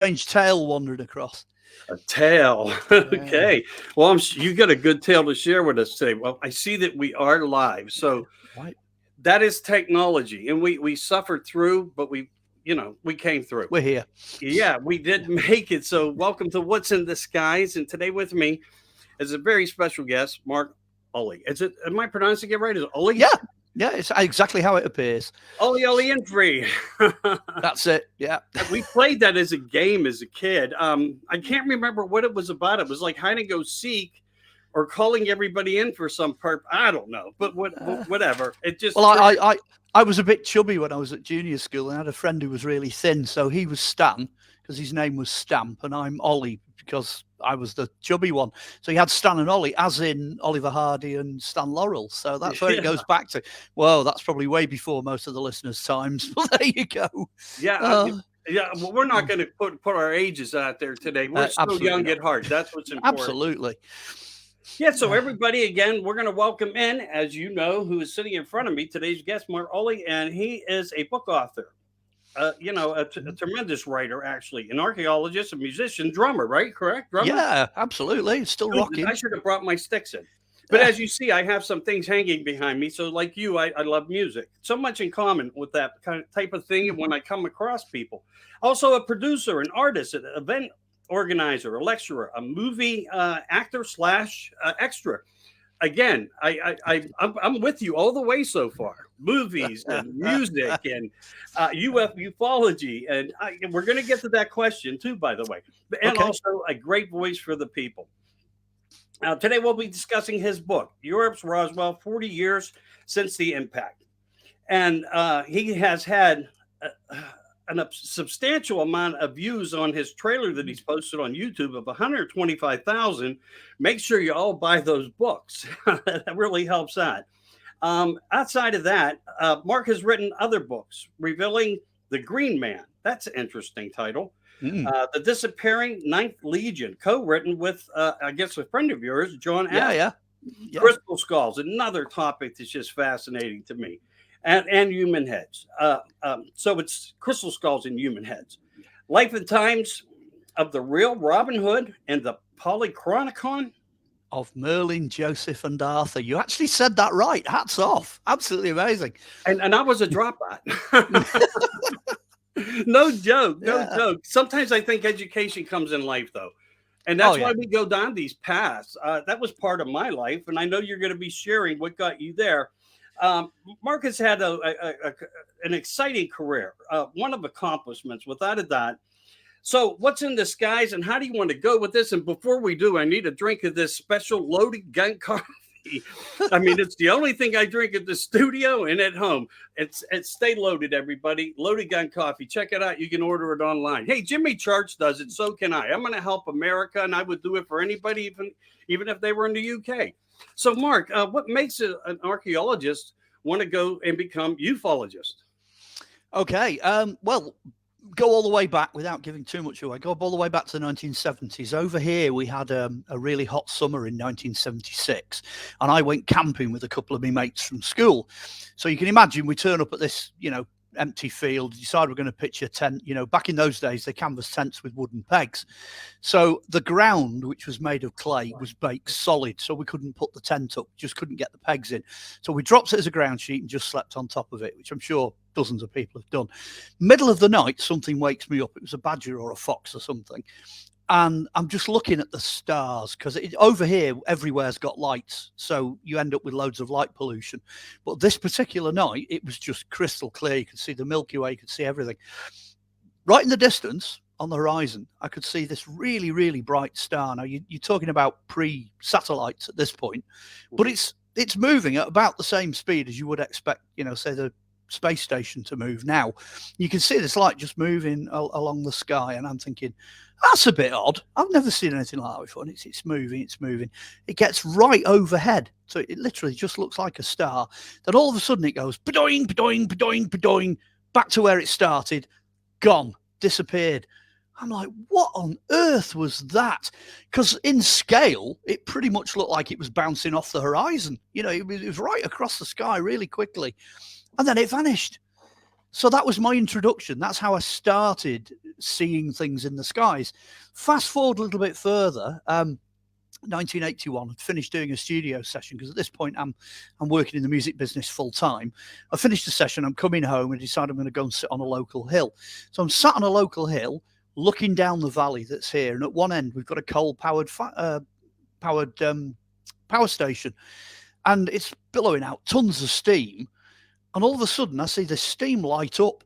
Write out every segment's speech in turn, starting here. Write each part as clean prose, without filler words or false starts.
strange tail wandered across. A tail. Okay. Well, you got a good tale to share with us today. Well, I see that we are live. So Right. that is technology. And we suffered through, but we came through. We're here. Yeah, we did make it. So welcome to What's in the Skies. And today with me is a very special guest, Mark Olly. Am I pronouncing it right? Is it Olly? Yeah. Yeah, it's exactly how it appears. Olly and free. That's it. Yeah. We played that as a game as a kid. I can't remember what it was about. It was like hide and go seek or calling everybody in for some purpose. I don't know, but whatever. It just. Well, I was a bit chubby when I was at junior school, and I had a friend who was really thin. So he was Stan because his name was Stamp, and I'm Olly because I was the chubby one. So he had Stan and Olly, as in Oliver Hardy and Stan Laurel. So that's where it goes back to. Well, that's probably way before most of the listeners' times. But there you go. Yeah. Yeah. Well, we're not going to put our ages out there today. We're still young at heart. That's what's important. Absolutely. Yeah, so everybody, again, we're going to welcome in, as you know, who is sitting in front of me, today's guest, Mark Olly, and he is a book author, a tremendous writer, actually, an archaeologist, a musician, drummer, right? Correct? Drummer? Yeah, absolutely. Still rocking. I should have brought my sticks in. But as you see, I have some things hanging behind me. So like you, I love music. So much in common with that kind of type of thing when I come across people. Also a producer, an artist, an event organizer, a lecturer, a movie actor / extra. Again, I'm with you all the way so far. Movies and music and ufology, and we're going to get to that question too, by the way. And also a great voice for the people. Today we'll be discussing his book, Europe's Roswell: 40 Years Since the Impact, and he has had a substantial amount of views on his trailer that he's posted on YouTube of 125,000. Make sure you all buy those books. That really helps out. Outside of that, Mark has written other books revealing the Green Man. That's an interesting title. The Disappearing Ninth Legion, co-written with, I guess, a friend of yours, John Adams. Yeah. Crystal Skulls, another topic that's just fascinating to me. And human heads. So it's crystal skulls and human heads. Life and Times of the Real Robin Hood and the Polychronicon of Merlin, Joseph, and Arthur. You actually said that right. Hats off. Absolutely amazing. And I was a dropout. No joke. Sometimes I think education comes in life, though. And that's why we go down these paths. That was part of my life. And I know you're going to be sharing what got you there. Mark has had an exciting career, one of accomplishments, without a doubt. So what's in the skies and how do you want to go with this? And before we do, I need a drink of this special loaded gun coffee. I mean, it's the only thing I drink at the studio and at home. It's stay loaded, everybody. Loaded gun coffee. Check it out. You can order it online. Hey, Jimmy Church does it. So can I. I'm going to help America, and I would do it for anybody, even if they were in the UK. So, Mark, what makes an archaeologist want to go and become ufologist? Okay. Well, go all the way back without giving too much away. Go all the way back to the 1970s. Over here, we had a really hot summer in 1976, and I went camping with a couple of my mates from school. So you can imagine we turn up at this, empty field, decide we're going to pitch a tent. Back in those days, they canvas tents with wooden pegs. So the ground, which was made of clay, was baked solid. So we couldn't put the tent up, just couldn't get the pegs in. So we dropped it as a ground sheet and just slept on top of it, which I'm sure dozens of people have done. Middle of the night, something wakes me up. It was a badger or a fox or something. And I'm just looking at the stars because over here, everywhere's got lights. So you end up with loads of light pollution. But this particular night, it was just crystal clear. You could see the Milky Way, you could see everything. Right in the distance on the horizon, I could see this really, really bright star. Now, you're talking about pre-satellites at this point, but it's moving at about the same speed as you would expect, say the space station to move now. You can see this light just moving along the sky, and I'm thinking, that's a bit odd. I've never seen anything like that before. And it's moving. It gets right overhead. So it literally just looks like a star. Then all of a sudden it goes ba-doing, ba-doing, ba-doing, ba-doing, back to where it started, gone, disappeared. I'm like, what on earth was that? Because in scale, it pretty much looked like it was bouncing off the horizon. It was right across the sky really quickly. And then it vanished. So that was my introduction. That's how I started seeing things in the skies. Fast forward a little bit further. 1981, I'd finished doing a studio session because at this point I'm working in the music business full time. I finished the session, I'm coming home and decide I'm going to go and sit on a local hill. So I'm sat on a local hill looking down the valley that's here, and at one end we've got a coal-powered power station, and it's billowing out tons of steam. And all of a sudden I see this steam light up,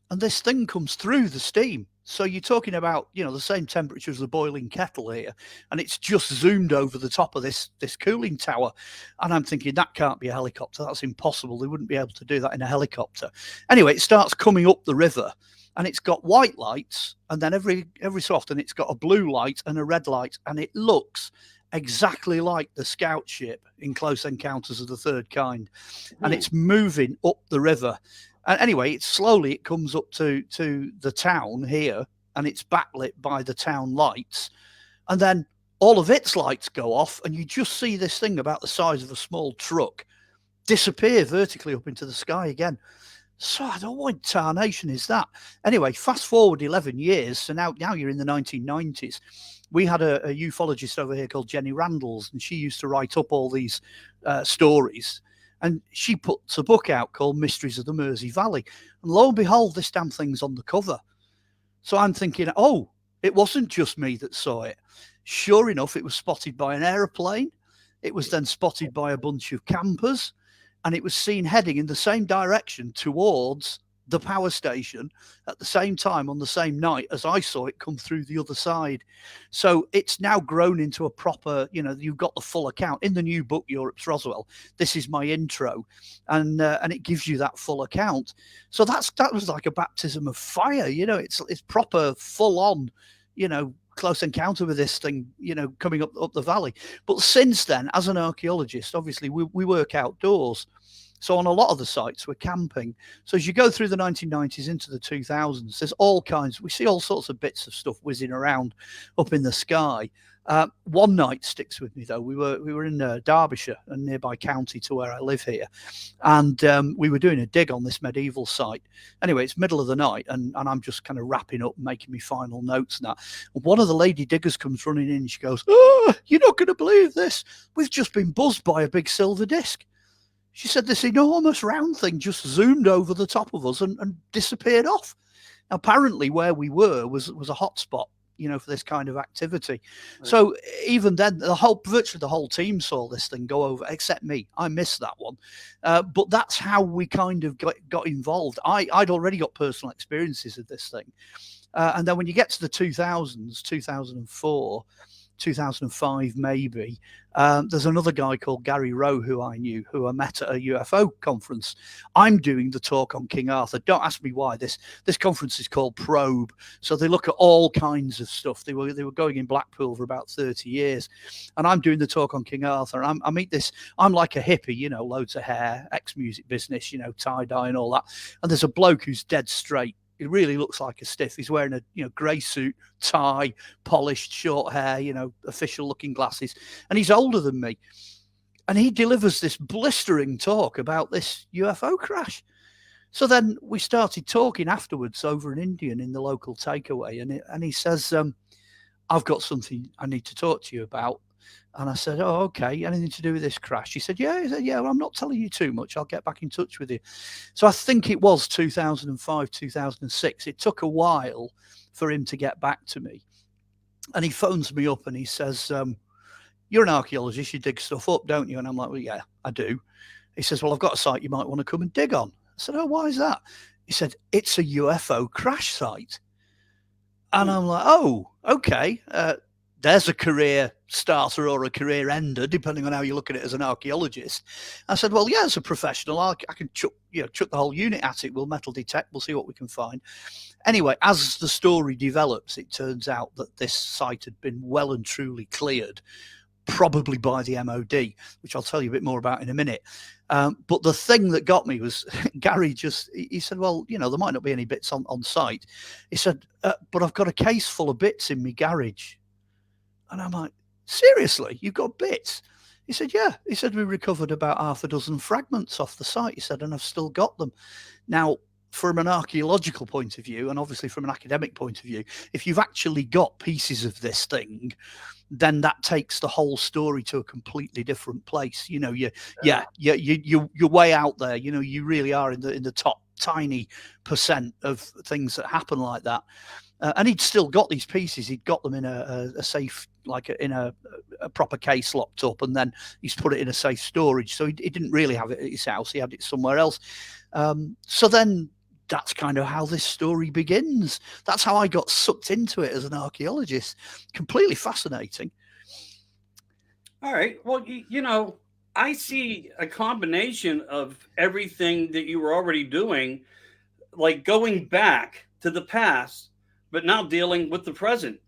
and this thing comes through the steam. So you're talking about, the same temperature as the boiling kettle here, and it's just zoomed over the top of this cooling tower. And I'm thinking, that can't be a helicopter. That's impossible. They wouldn't be able to do that in a helicopter. Anyway, it starts coming up the river, and it's got white lights, and then every so often it's got a blue light and a red light, and it looks exactly like the scout ship in Close Encounters of the Third Kind. And it's moving up the river. And anyway, it comes up to the town here, and it's backlit by the town lights. And then all of its lights go off, and you just see this thing about the size of a small truck disappear vertically up into the sky again. So I don't know what tarnation is that. Anyway, fast forward 11 years. So now you're in the 1990s. We had a ufologist over here called Jenny Randalls, and she used to write up all these stories. And she puts a book out called Mysteries of the Mersey Valley. And lo and behold, this damn thing's on the cover. So I'm thinking, oh, it wasn't just me that saw it. Sure enough, it was spotted by an aeroplane. It was then spotted by a bunch of campers. And it was seen heading in the same direction towards the power station at the same time on the same night as I saw it come through the other side. So it's now grown into a proper, you've got the full account in the new book, Europe's Roswell. This is my intro, and it gives you that full account. So that was like a baptism of fire. It's proper full on, close encounter with this thing, coming up the valley. But since then, as an archaeologist, obviously we work outdoors. So on a lot of the sites, we're camping. So as you go through the 1990s into the 2000s, there's all kinds. We see all sorts of bits of stuff whizzing around up in the sky. One night sticks with me though. We were in Derbyshire, a nearby county to where I live here, and we were doing a dig on this medieval site. Anyway, it's middle of the night, and I'm just kind of wrapping up, making me final notes and that. And one of the lady diggers comes running in, and she goes, "Oh, you're not going to believe this. We've just been buzzed by a big silver disc." She said this enormous round thing just zoomed over the top of us and disappeared off. Apparently where we were was a hot spot, for this kind of activity. Right. So even then, virtually the whole team saw this thing go over, except me. I missed that one. But that's how we kind of got involved. I'd already got personal experiences of this thing. And then when you get to the 2000s, 2004, 2005 maybe, there's another guy called Gary Rowe who I met at a UFO conference. I'm doing the talk on King Arthur. Don't ask me why. This conference is called Probe, so they look at all kinds of stuff. They were going in Blackpool for about 30 years, and I'm doing the talk on King Arthur. I meet this. I'm like a hippie, loads of hair, ex-music business, tie-dye and all that, and there's a bloke who's dead straight. He really looks like a stiff. He's wearing a grey suit, tie, polished, short hair, official looking glasses. And he's older than me. And he delivers this blistering talk about this UFO crash. So then we started talking afterwards over an Indian in the local takeaway. And he says, I've got something I need to talk to you about. And I said, oh, okay, anything to do with this crash? He said, yeah. He said, yeah, well, I'm not telling you too much. I'll get back in touch with you. So I think it was 2005, 2006. It took a while for him to get back to me. And he phones me up and he says, you're an archaeologist, you dig stuff up, don't you? And I'm like, well, yeah, I do. He says, well, I've got a site you might want to come and dig on. I said, oh, why is that? He said, it's a UFO crash site. And I'm like, oh, okay. There's a career starter or a career ender, depending on how you look at it as an archaeologist. I said, well, yeah, as a professional, I can chuck the whole unit at it. We'll metal detect. We'll see what we can find. Anyway, as the story develops, it turns out that this site had been well and truly cleared, probably by the MOD, which I'll tell you a bit more about in a minute. But the thing that got me was Gary he said, well, there might not be any bits on site. He said, but I've got a case full of bits in my garage. And I'm like, seriously, you've got bits? He said, yeah. He said, we recovered about half a dozen fragments off the site. He said, and I've still got them. Now, from an archaeological point of view, and obviously from an academic point of view, if you've actually got pieces of this thing, then that takes the whole story to a completely different place. You know, you're way out there. You know, you really are in the top tiny percent of things that happen like that. And he'd still got these pieces. He'd got them in a safe, like in a proper case locked up, and then he's put it in a safe storage. So he didn't really have it at his house. He had it somewhere else. So then that's kind of how this story begins. That's how I got sucked into it as an archaeologist. Completely fascinating. All right. Well, you know, I see a combination of everything that you were already doing, like going back to the past, but now dealing with the present.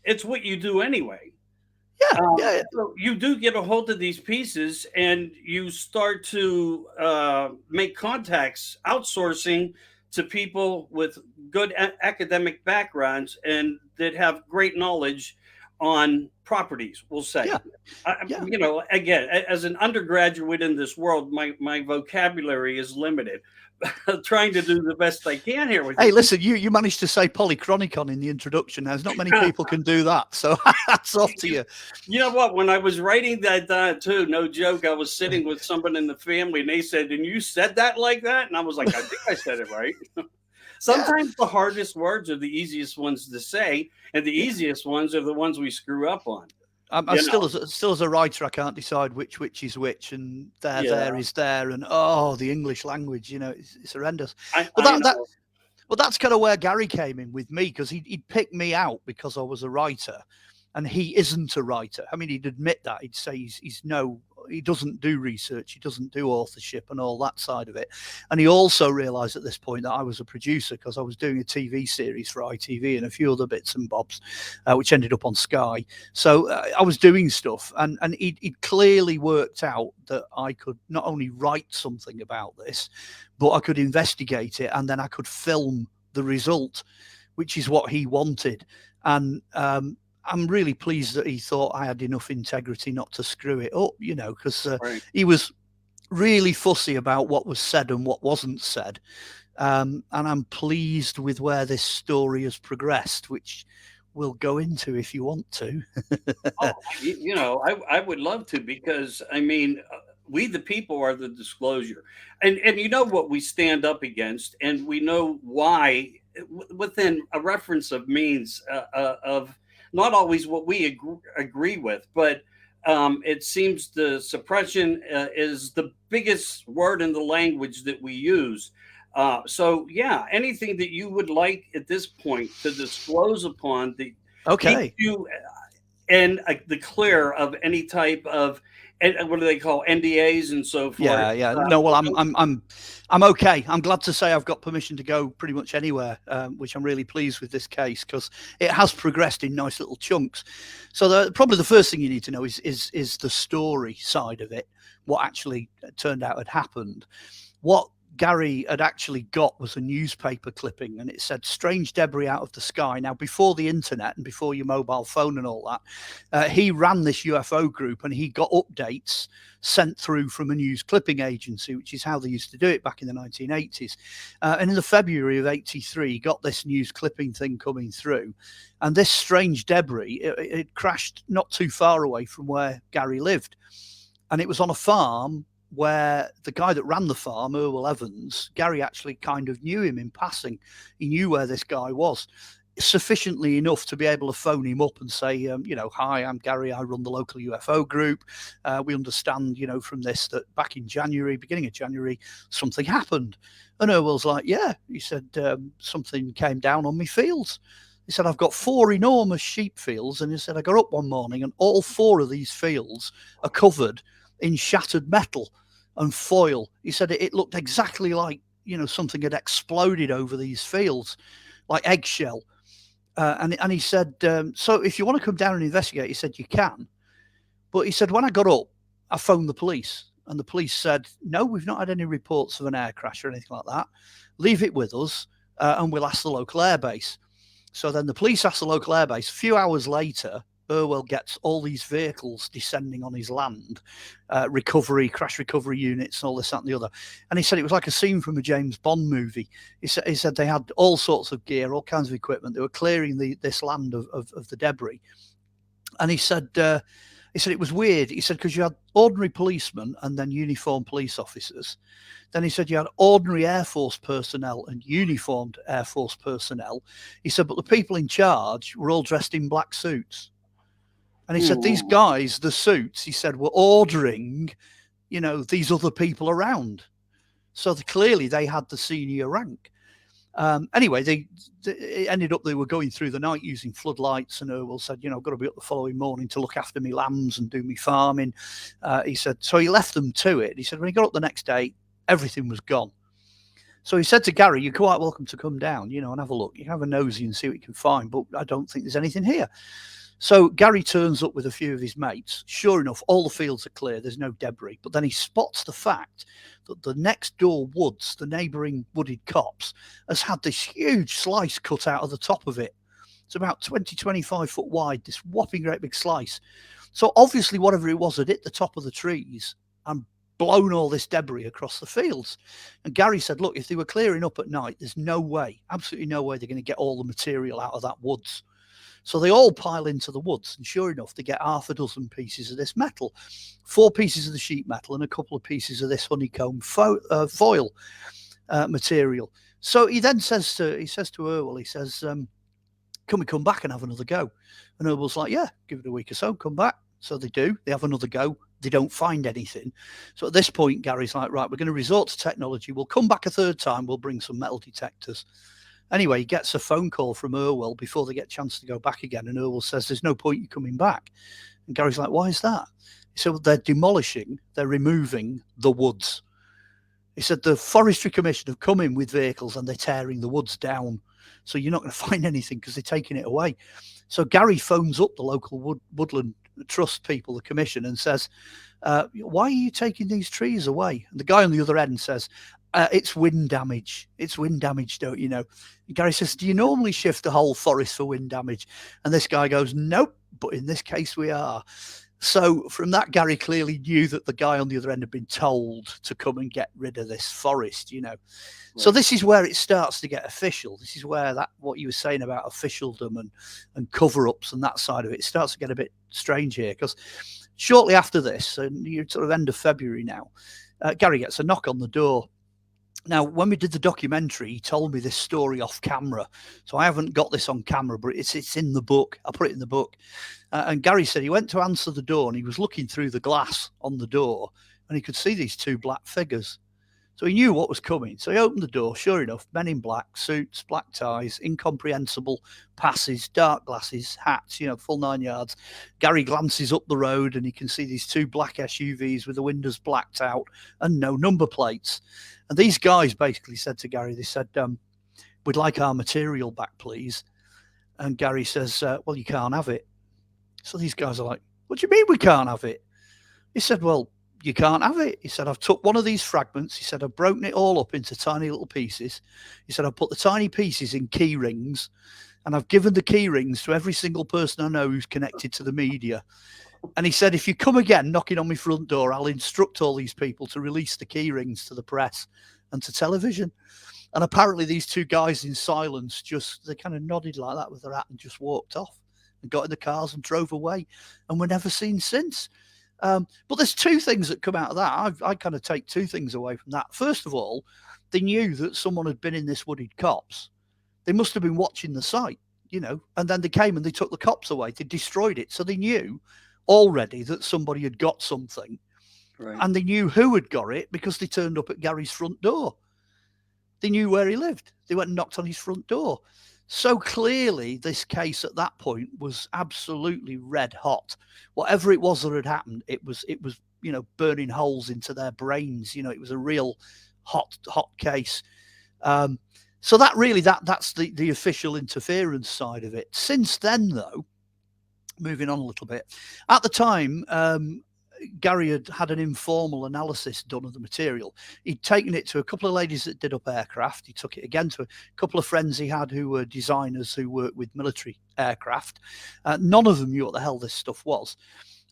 It's what you do anyway. Yeah. So you do get a hold of these pieces and you start to make contacts, outsourcing to people with good academic backgrounds and that have great knowledge on properties, we'll say. Yeah. You know, again, as an undergraduate in this world, my vocabulary is limited. Trying to do the best I can here with Hey, you. listen, you managed to say polychronicon in the introduction. There's not many people can do that, so hats off to you. You know what? When I was writing that too, no joke, I was sitting with someone in the family, and they said, "And you said that like that?" And I was like, "I think I said it right." Sometimes the hardest words are the easiest ones to say, and the easiest ones are the ones we screw up on. I'm still as a writer, I can't decide which is which, and there is there, and the English language, you know, it's horrendous. Well, that's kind of where Gary came in with me, because he'd pick me out because I was a writer, and he isn't a writer. I mean, he'd admit that. He'd say he doesn't do research, he doesn't do authorship and all that side of it. And he also realized at this point that I was a producer, because I was doing a TV series for ITV and a few other bits and bobs, which ended up on Sky. So I was doing stuff, and he'd clearly worked out that I could not only write something about this, but I could investigate it, and then I could film the result, which is what he wanted. And I'm really pleased that he thought I had enough integrity not to screw it up, you know, because he was really fussy about what was said and what wasn't said. And I'm pleased with where this story has progressed, which we'll go into if you want to. You know, I would love to, because I mean, we the people are the disclosure, and you know what we stand up against, and we know why within a reference of means of not always what we agree with, but it seems the suppression is the biggest word in the language that we use. So yeah, anything that you would like at this point to disclose upon the keep you in the clear of any type of, and what do they call NDAs and so forth? Yeah. No, well, I'm okay. I'm glad to say I've got permission to go pretty much anywhere, which I'm really pleased with this case, because it has progressed in nice little chunks. So probably the first thing you need to know is the story side of it, what actually turned out had happened. What Gary had actually got was a newspaper clipping, and it said strange debris out of the sky. Now, before the internet and before your mobile phone and all that, he ran this UFO group, and he got updates sent through from a news clipping agency, which is how they used to do it back in the 1980s. And in the February of 83, he got this news clipping thing coming through, and this strange debris, it crashed not too far away from where Gary lived. And it was on a farm where the guy that ran the farm, Irwell Evans, Gary actually kind of knew him in passing. He knew where this guy was sufficiently enough to be able to phone him up and say, you know, hi, I'm Gary, I run the local UFO group. We understand, you know, from this that back in January, beginning of January, something happened. And Irwell's like, yeah. He said, something came down on me fields. He said, I've got 4 enormous sheep fields. And he said, I got up one morning and all 4 of these fields are covered in shattered metal and foil. He said it looked exactly like, you know, something had exploded over these fields, like eggshell. And he said, so if you want to come down and investigate, he said, you can. But he said, when I got up, I phoned the police, and the police said, no, we've not had any reports of an air crash or anything like that. Leave it with us, and we'll ask the local airbase. So then the police asked the local airbase. A few hours later, Irwell gets all these vehicles descending on his land, crash recovery units, and all this, that, and the other. And he said it was like a scene from a James Bond movie. He said they had all sorts of gear, all kinds of equipment. They were clearing this land of the debris. And he said it was weird. He said, because you had ordinary policemen and then uniformed police officers. Then he said you had ordinary Air Force personnel and uniformed Air Force personnel. He said, but the people in charge were all dressed in black suits. And he said, these guys, the suits, he said, were ordering, these other people around. So clearly they had the senior rank. Anyway, it ended up they were going through the night using floodlights, and Irwell said, I've got to be up the following morning to look after me lambs and do me farming. He said, so he left them to it. He said, when he got up the next day, everything was gone. So he said to Gary, you're quite welcome to come down, and have a look. You can have a nosy and see what you can find, but I don't think there's anything here. So Gary turns up with a few of his mates. Sure enough, all the fields are clear. There's no debris. But then he spots the fact that the next door woods, the neighbouring wooded copse, has had this huge slice cut out of the top of it. It's about 20, 25 foot wide, this whopping great big slice. So obviously whatever it was had hit the top of the trees and blown all this debris across the fields. And Gary said, look, if they were clearing up at night, there's no way, absolutely no way they're going to get all the material out of that woods. So they all pile into the woods, and sure enough, they get half a dozen pieces of this metal, 4 pieces of the sheet metal and a couple of pieces of this honeycomb foil material. So he then says to Irwell, he says, can we come back and have another go? And Irwell's like, yeah, give it a week or so, come back. So they do. They have another go. They don't find anything. So at this point, Gary's like, right, we're going to resort to technology. We'll come back a third time. We'll bring some metal detectors. Anyway, he gets a phone call from Irwell before they get a chance to go back again. And Irwell says, there's no point you coming back. And Gary's like, why is that? He said, well, they're removing the woods. He said, the Forestry Commission have come in with vehicles and they're tearing the woods down. So you're not going to find anything because they're taking it away. So Gary phones up the local woodland trust people, the commission, and says, why are you taking these trees away? And the guy on the other end says, it's wind damage. It's wind damage, don't you know? And Gary says, do you normally shift the whole forest for wind damage? And this guy goes, nope, but in this case we are. So from that, Gary clearly knew that the guy on the other end had been told to come and get rid of this forest, Right. So this is where it starts to get official. This is where what you were saying about officialdom and cover-ups and that side of it starts to get a bit strange here, because shortly after this, and you're sort of end of February now, Gary gets a knock on the door. Now, when we did the documentary, he told me this story off camera. So I haven't got this on camera, but it's in the book. I'll put it in the book. And Gary said he went to answer the door and he was looking through the glass on the door and he could see these 2 black figures. So he knew what was coming. So he opened the door. Sure enough, men in black, suits, black ties, incomprehensible passes, dark glasses, hats, full 9 yards. Gary glances up the road and he can see these 2 black SUVs with the windows blacked out and no number plates. And these guys basically said to Gary, they said, we'd like our material back, please. And Gary says, well, you can't have it. So these guys are like, what do you mean we can't have it? He said, well, you can't have it. He said, I've took one of these fragments. He said, I've broken it all up into tiny little pieces. He said, I've put the tiny pieces in key rings and I've given the key rings to every single person I know who's connected to the media. And he said, if you come again knocking on my front door, I'll instruct all these people to release the key rings to the press and to television. And apparently these 2 guys in silence they kind of nodded like that with their hat and just walked off and got in the cars and drove away and were never seen since. But there's 2 things that come out of that. I kind of take 2 things away from that. First of all, they knew that someone had been in this wooded copse. They must have been watching the site, and then they came and they took the copse away. They destroyed it. So they knew already that somebody had got something. Right. And they knew who had got it because they turned up at Gary's front door. They knew where he lived. They went and knocked on his front door. So clearly this case at that point was absolutely red hot. Whatever it was that had happened, it was burning holes into their brains. It was a real hot case. So that's the official interference side of it. Since then, though, moving on a little bit, at the time, Gary had an informal analysis done of the material. He'd taken it to a couple of ladies that did up aircraft. He took it again to a couple of friends he had who were designers who worked with military aircraft. None of them knew what the hell this stuff was.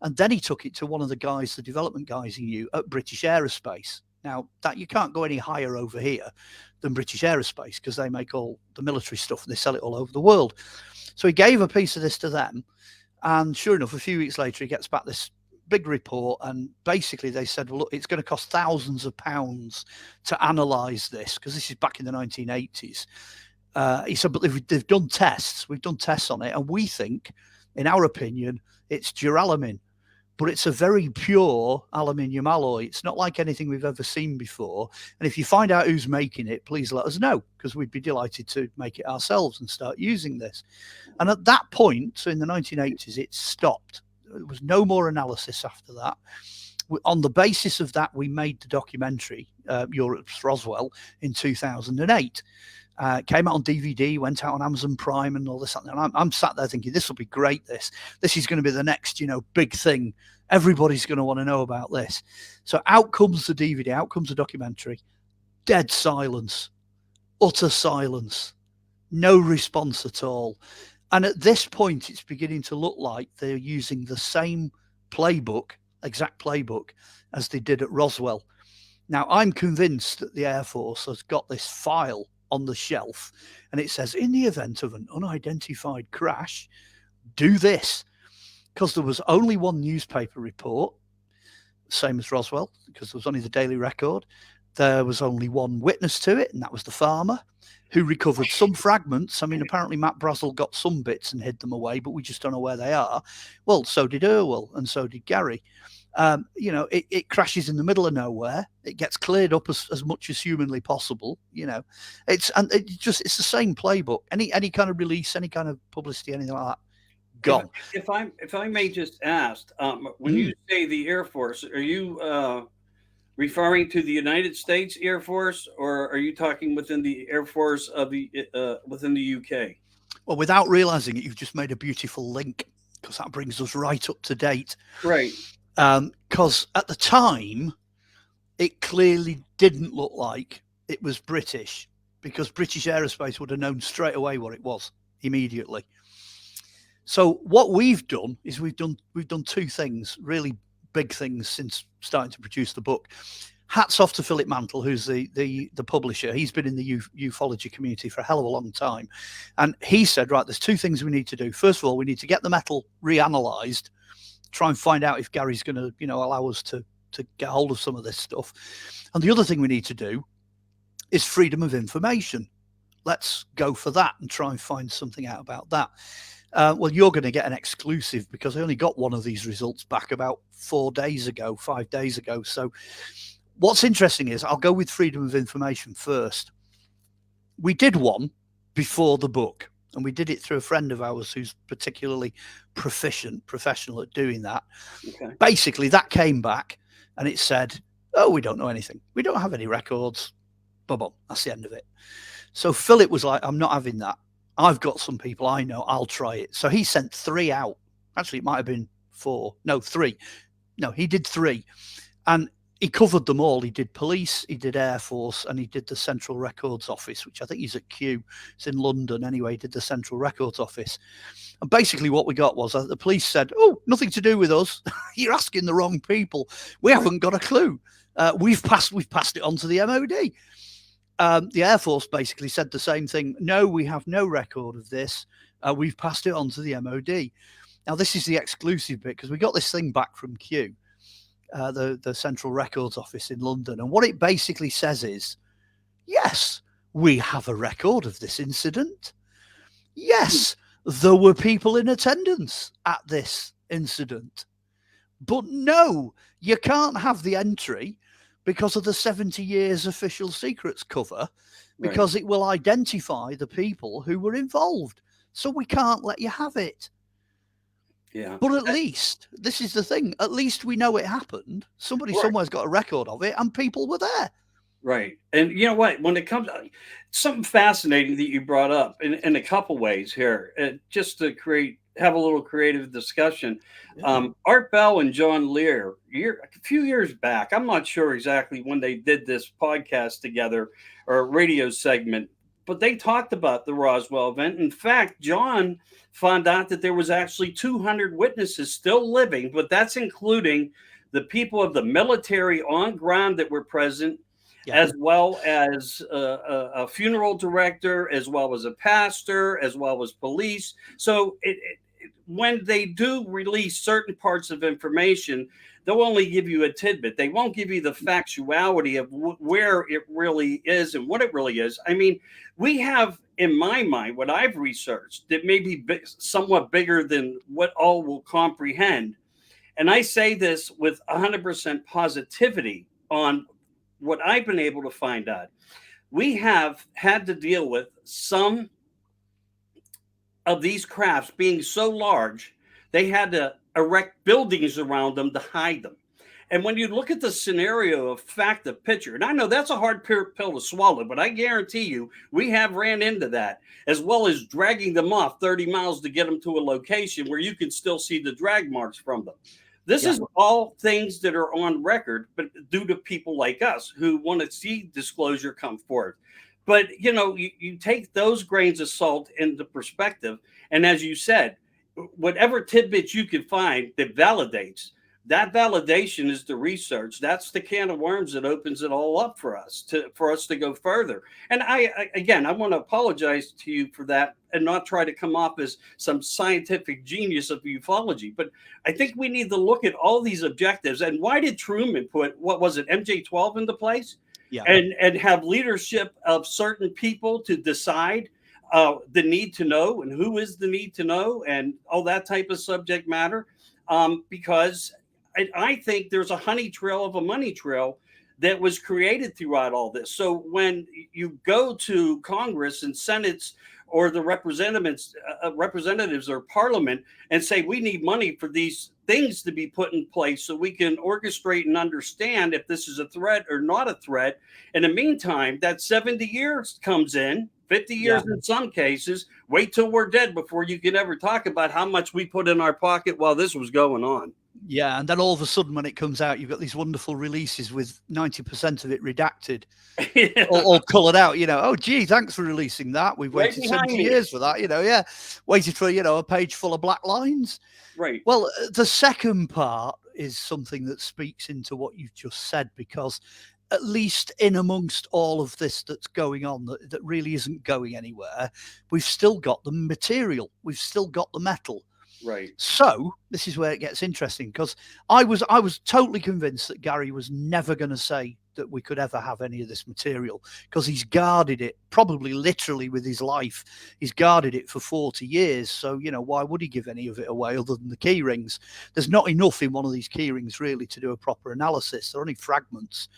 And then he took it to one of the guys, the development guys he knew at British Aerospace. Now, that you can't go any higher over here than British Aerospace because they make all the military stuff and they sell it all over the world. So he gave a piece of this to them. And sure enough, a few weeks later, he gets back this big report. And basically they said, well, look, it's going to cost thousands of pounds to analyze this because this is back in the 1980s. He said, but they've done tests. We've done tests on it. And we think, in our opinion, it's duralumin. But it's a very pure aluminium alloy. It's not like anything we've ever seen before. And if you find out who's making it, please let us know, because we'd be delighted to make it ourselves and start using this. And at that point, so in the 1980s, it stopped. There was no more analysis after that. On the basis of that, we made the documentary, Europe's Roswell, in 2008. Came out on DVD, went out on Amazon Prime and all this. And I'm sat there thinking, this will be great. This is going to be the next, big thing. Everybody's going to want to know about this. So out comes the DVD, out comes the documentary. Dead silence, utter silence, no response at all. And at this point, it's beginning to look like they're using the same playbook, exact playbook, as they did at Roswell. Now, I'm convinced that the Air Force has got this file on the shelf and it says, in the event of an unidentified crash, do this. Because there was only one newspaper report, same as Roswell, because there was only the Daily Record. There was only one witness to it, and that was the farmer who recovered some fragments. I mean, apparently Matt Brazel got some bits and hid them away, but we just don't know where they are. Well, so did Irwell, and so did Gary. It crashes in the middle of nowhere. It gets cleared up as much as humanly possible. It's the same playbook. Any kind of release, any kind of publicity, anything like that, gone. If I may just ask, when you say the Air Force, are you referring to the United States Air Force, or are you talking within the Air Force of within the UK? Well, without realizing it, you've just made a beautiful link, because that brings us right up to date. Right. Because at the time, it clearly didn't look like it was British, because British Aerospace would have known straight away what it was immediately. So what we've done is we've done two things, really big things, since starting to produce the book. Hats off to Philip Mantle, who's the publisher. He's been in the ufology community for a hell of a long time. And he said, right, there's two things we need to do. First of all, we need to get the metal reanalyzed, try and find out if Gary's going to, allow us to get hold of some of this stuff. And the other thing we need to do is freedom of information. Let's go for that and try and find something out about that. Well, you're going to get an exclusive, because I only got one of these results back about 5 days ago. So what's interesting is, I'll go with freedom of information first. We did one before the book, and we did it through a friend of ours who's particularly professional at doing that. Okay. Basically, that came back and it said, oh, we don't know anything. We don't have any records. Boom, that's the end of it. So Philip was like, I'm not having that. I've got some people I know, I'll try it. So he sent 3 out. Actually, it might have been 4. No, 3. No, he did 3. And he covered them all. He did police, he did Air Force, and he did the Central Records Office, which I think is at Kew. It's in London anyway. He did the Central Records Office. And basically what we got was the police said, oh, nothing to do with us. You're asking the wrong people. We haven't got a clue. We've passed it on to the MOD. The Air Force basically said the same thing. No, we have no record of this. We've passed it on to the MOD. Now, this is the exclusive bit, because we got this thing back from Kew, the Central Records Office in London. And what it basically says is, yes, we have a record of this incident. Yes, there were people in attendance at this incident. But no, you can't have the entry because of the 70 years official secrets cover, because it will identify the people who were involved. So we can't let you have it. Yeah. But at least, this is the thing, at least we know it happened. Somebody somewhere's got a record of it and people were there. Right. And you know what? When it comes, something fascinating that you brought up in a couple ways here, just to create have a little creative discussion. Yeah. Art Bell and John Lear, a few years back, I'm not sure exactly when they did this podcast together or a radio segment, but they talked about the Roswell event. In fact, John found out that there was actually 200 witnesses still living, but that's including the people of the military on ground that were present, Yeah. as well as a funeral director, as well as a pastor, as well as police. So when they do release certain parts of information, they'll only give you a tidbit. They won't give you the factuality of where it really is and what it really is. I mean, we have, in my mind, what I've researched that may be somewhat bigger than what all will comprehend. And I say this with 100% positivity on what I've been able to find out. We have had to deal with some of these crafts being so large, they had to erect buildings around them to hide them. And when you look at the scenario of fact of picture, and I know that's a hard pill to swallow, but I guarantee you we have ran into that, as well as dragging them off 30 miles to get them to a location where you can still see the drag marks from them. This is all things that are on record, but due to people like us who want to see disclosure come forth. But, you take those grains of salt into perspective. And as you said, whatever tidbits you can find that validates, that validation is the research. That's the can of worms that opens it all up for us to go further. And I want to apologize to you for that and not try to come off as some scientific genius of ufology. But I think we need to look at all these objectives. And why did Truman put, what was it, MJ-12 into place? Yeah. And have leadership of certain people to decide the need to know and who is the need to know and all that type of subject matter. Because I think there's a honey trail of a money trail that was created throughout all this. So when you go to Congress and Senates or the representatives or Parliament and say we need money for these things to be put in place so we can orchestrate and understand if this is a threat or not a threat. In the meantime, that 70 years comes in, 50 years in some cases. Wait till we're dead before you can ever talk about how much we put in our pocket while this was going on. Yeah, and then all of a sudden when it comes out, you've got these wonderful releases with 90% of it redacted, all coloured out, oh, gee, thanks for releasing that. We've waited 70 years for that, waited for, a page full of black lines. Right. Well, the second part is something that speaks into what you've just said, because at least in amongst all of this that's going on that really isn't going anywhere, we've still got the material, we've still got the metal. Right. So this is where it gets interesting, because I was totally convinced that Gary was never going to say that we could ever have any of this material, because he's guarded it, probably literally with his life. He's guarded it for 40 years. So, why would he give any of it away other than the key rings? There's not enough in one of these key rings really to do a proper analysis. They're only fragments.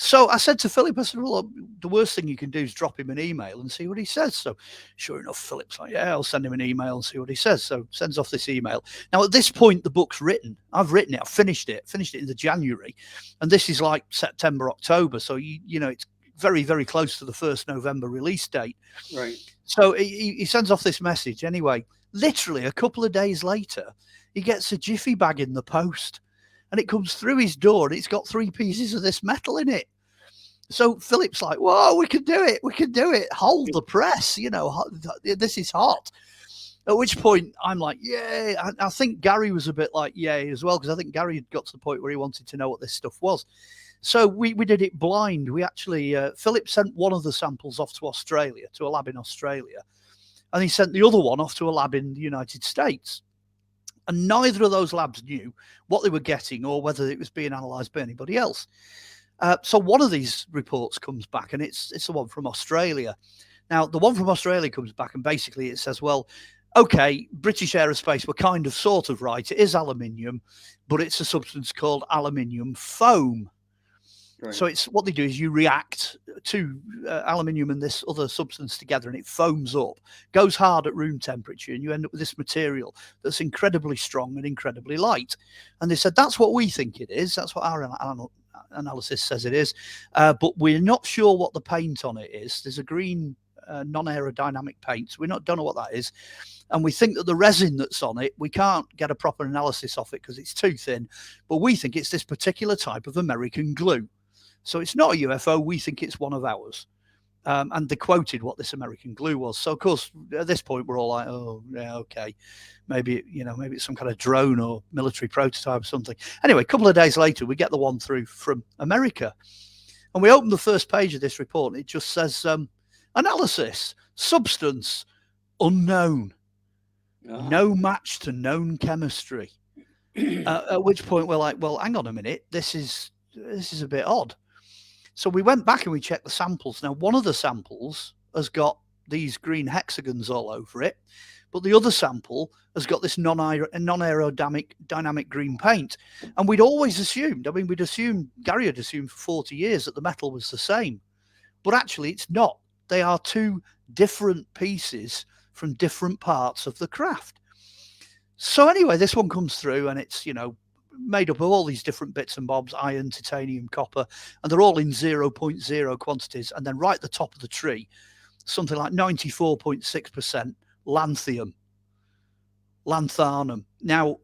So I said to Philip, I said, well, the worst thing you can do is drop him an email and see what he says. So sure enough, Philip's like, yeah, I'll send him an email and see what he says. So sends off this email. Now, at this point, the book's written. I've written it. I've finished it in the January. And this is like September, October. So, it's very, very close to the 1st November release date. Right. So he sends off this message. Anyway, literally a couple of days later, he gets a jiffy bag in the post. And it comes through his door and it's got 3 pieces of this metal in it. So Philip's like, whoa, we can do it. We can do it. Hold the press. This is hot. At which point I'm like, yay. I think Gary was a bit like, yay as well, because I think Gary had got to the point where he wanted to know what this stuff was. So we did it blind. We actually, Philip sent one of the samples off to Australia, to a lab in Australia. And he sent the other one off to a lab in the United States. And neither of those labs knew what they were getting or whether it was being analysed by anybody else. So one of these reports comes back, and it's the one from Australia. Now, the one from Australia comes back, and basically it says, well, okay, British Aerospace were kind of sort of right. It is aluminium, but it's a substance called aluminium foam. Right. So it's what they do is you react to aluminium and this other substance together, and it foams up, goes hard at room temperature, and you end up with this material that's incredibly strong and incredibly light. And they said, that's what we think it is. That's what our analysis says it is. But we're not sure what the paint on it is. There's a green non-aerodynamic paints. We're not don't know what that is, and we think that the resin that's on it, we can't get a proper analysis of it because it's too thin. But we think it's this particular type of American glue. So it's not a UFO. We think it's one of ours. And they quoted what this American glue was. So of course, at this point, we're all like, "Oh, yeah, okay, maybe maybe it's some kind of drone or military prototype or something." Anyway, a couple of days later, we get the one through from America, and we open the first page of this report, and it just says, "Analysis, substance unknown, no match to known chemistry." At which point we're like, "Well, hang on a minute, this is a bit odd." So we went back and we checked the samples. Now, one of the samples has got these green hexagons all over it, but the other sample has got this non-aerodynamic green paint. And we'd always assumed, Gary had assumed for 40 years that the metal was the same. But actually, it's not. They are two different pieces from different parts of the craft. So anyway, this one comes through and it's, made up of all these different bits and bobs, iron, titanium, copper, and they're all in 0.0 quantities. And then right at the top of the tree, something like 94.6% lanthanum. Now,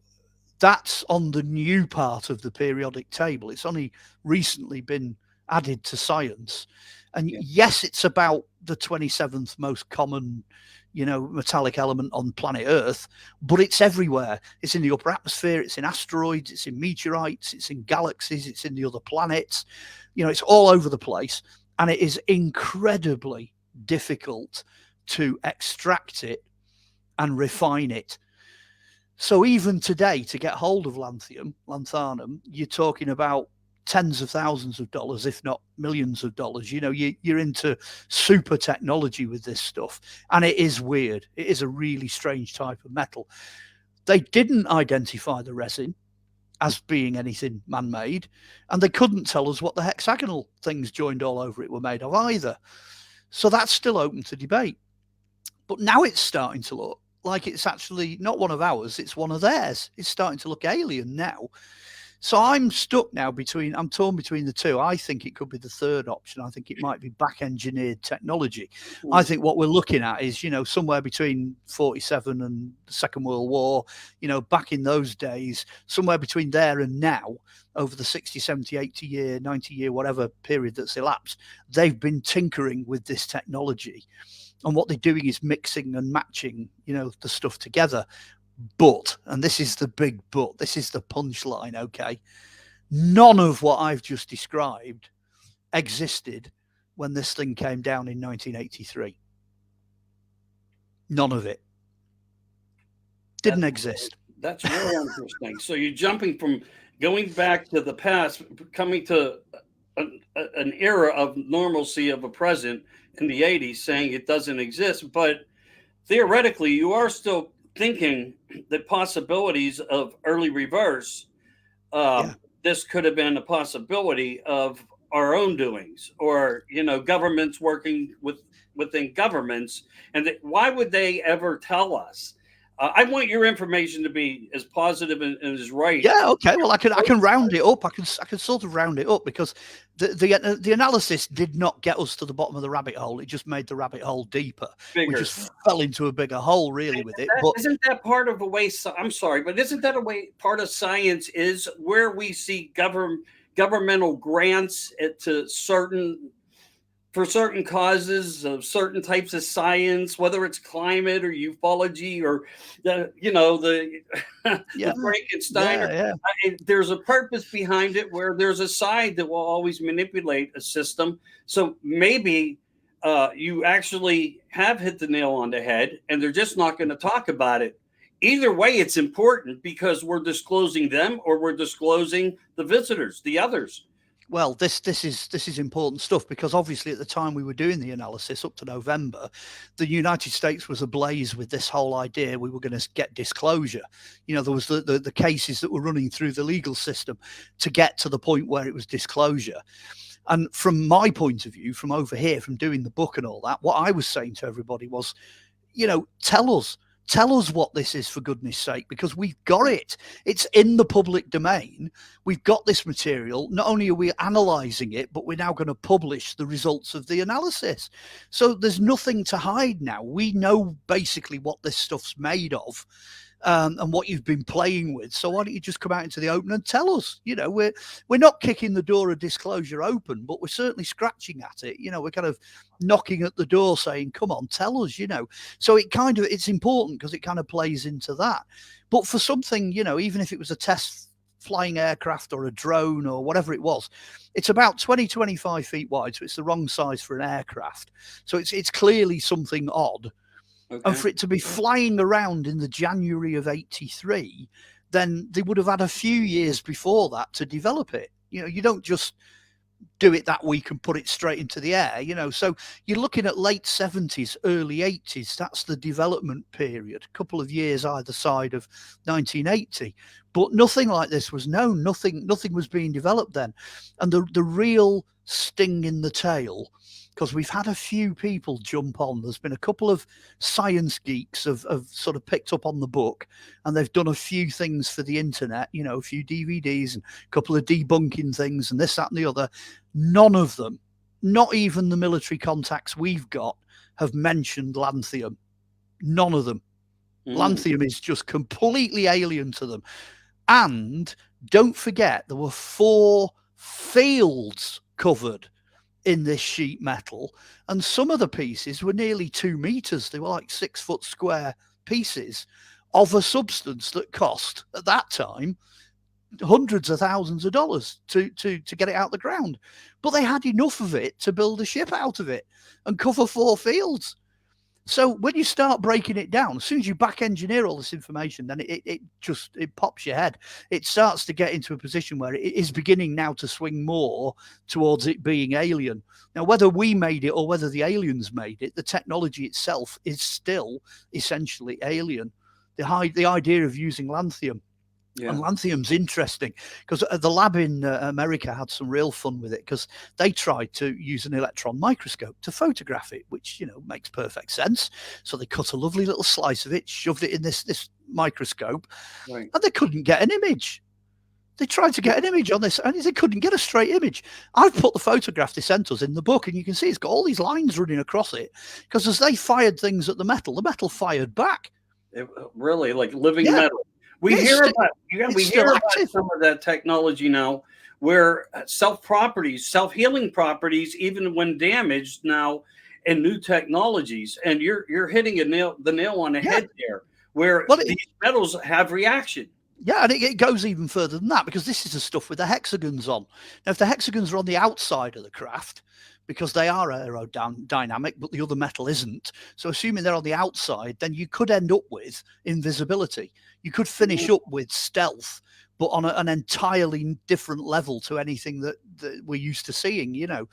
that's on the new part of the periodic table. It's only recently been added to science. And yes, it's about the 27th most common metallic element on planet Earth, but it's everywhere. It's in the upper atmosphere, it's in asteroids, it's in meteorites, it's in galaxies, it's in the other planets. It's all over the place, and it is incredibly difficult to extract it and refine it. So even today, to get hold of lanthanum, you're talking about tens of thousands of dollars, if not millions of dollars. You're into super technology with this stuff, and it is weird. It is a really strange type of metal. They didn't identify the resin as being anything man-made, and they couldn't tell us what the hexagonal things joined all over it were made of either. So that's still open to debate. But now it's starting to look like it's actually not one of ours, it's one of theirs. It's starting to look alien now. So I'm stuck now I'm torn between the two. I think it could be the third option. I think it might be back engineered technology. I think what we're looking at is, somewhere between 47 and the Second World War, back in those days, somewhere between there and now, over the 60, 70, 80 year, 90 year, whatever period that's elapsed, they've been tinkering with this technology. And what they're doing is mixing and matching, the stuff together. But, and this is the big but, this is the punchline, okay? None of what I've just described existed when this thing came down in 1983. None of it. Didn't exist. That's really interesting. So you're jumping from going back to the past, coming to an era of normalcy of a present in the 80s, saying it doesn't exist. But theoretically, you are still thinking the possibilities of early reverse. This could have been a possibility of our own doings, or governments working within governments. And why would they ever tell us? I want your information to be as positive and as right. Yeah, okay. Well, I can round it up. I can sort of round it up, because the analysis did not get us to the bottom of the rabbit hole. It just made the rabbit hole deeper. Bigger. We just fell into a bigger hole, really, with it. But isn't that part of the way? I'm sorry, but isn't that a way part of science is where we see governmental grants for certain causes of certain types of science, whether it's climate or ufology or the Frankenstein. There's a purpose behind it, where there's a side that will always manipulate a system. So maybe you actually have hit the nail on the head, and they're just not going to talk about it. Either way, it's important, because we're disclosing them, or we're disclosing the visitors, the others. Well, this is important stuff, because obviously at the time we were doing the analysis up to November, the United States was ablaze with this whole idea we were going to get disclosure. There was the cases that were running through the legal system to get to the point where it was disclosure. And from my point of view, from over here, from doing the book and all that, what I was saying to everybody was, tell us, Tell us what this is, for goodness sake, because we've got it. It's in the public domain. We've got this material. Not only are we analysing it, but we're now going to publish the results of the analysis. So there's nothing to hide now. We know basically what this stuff's made of. And what you've been playing with. So why don't you just come out into the open and tell us? You know, we're not kicking the door of disclosure open, but we're certainly scratching at it. You know, we're kind of knocking at the door saying, come on, tell us, you know. So it's important because it kind of plays into that. But for something, you know, even if it was a test flying aircraft or a drone or whatever it was, it's about 20-25 feet wide. So it's the wrong size for an aircraft. So it's clearly something odd. Okay. And for it to be flying around in the January of '83, then they would have had a few years before that to develop it. You know, you don't just do it that week and put it straight into the air, you know. So you're looking at late 70s, early 80s. That's the development period, a couple of years either side of 1980. But nothing like this was known. Nothing was being developed then. And the real sting in the tail, because we've had a few people jump on. There's been a couple of science geeks have sort of picked up on the book, and they've done a few things for the internet, you know, a few DVDs and a couple of debunking things and this, that, and the other. None of them, not even the military contacts we've got, have mentioned lanthium. None of them. Lanthium is just completely alien to them. And don't forget, there were 4 fields covered in this sheet metal, and some of the pieces were nearly 2 meters. They were like 6 foot square pieces of a substance that cost at that time hundreds of thousands of dollars to get it out the ground. But they had enough of it to build a ship out of it and cover 4 fields. So when you start breaking it down, as soon as you back engineer all this information, then it pops your head. It starts to get into a position where it is beginning now to swing more towards it being alien. Now, whether we made it or whether the aliens made it, the technology itself is still essentially alien. The idea of using lanthium. Yeah. And lanthium's interesting because the lab in America had some real fun with it, because they tried to use an electron microscope to photograph it, which, you know, makes perfect sense. So they cut a lovely little slice of it, shoved it in this microscope, right, and they couldn't get an image. They tried to get an image on this, and they couldn't get a straight image. I've put the photograph they sent us in the book, and you can see it's got all these lines running across it, because as they fired things at the metal fired back. It really, like living metal. We hear about some of that technology now, where self-healing properties, even when damaged now, and new technologies. And you're hitting the nail on the head there, where these metals have reaction. Yeah, and it goes even further than that, because this is the stuff with the hexagons on. Now, if the hexagons are on the outside of the craft, because they are aerodynamic, but the other metal isn't. So assuming they're on the outside, then you could end up with invisibility. You could finish up with stealth, but on an entirely different level to anything that we're used to seeing, you know.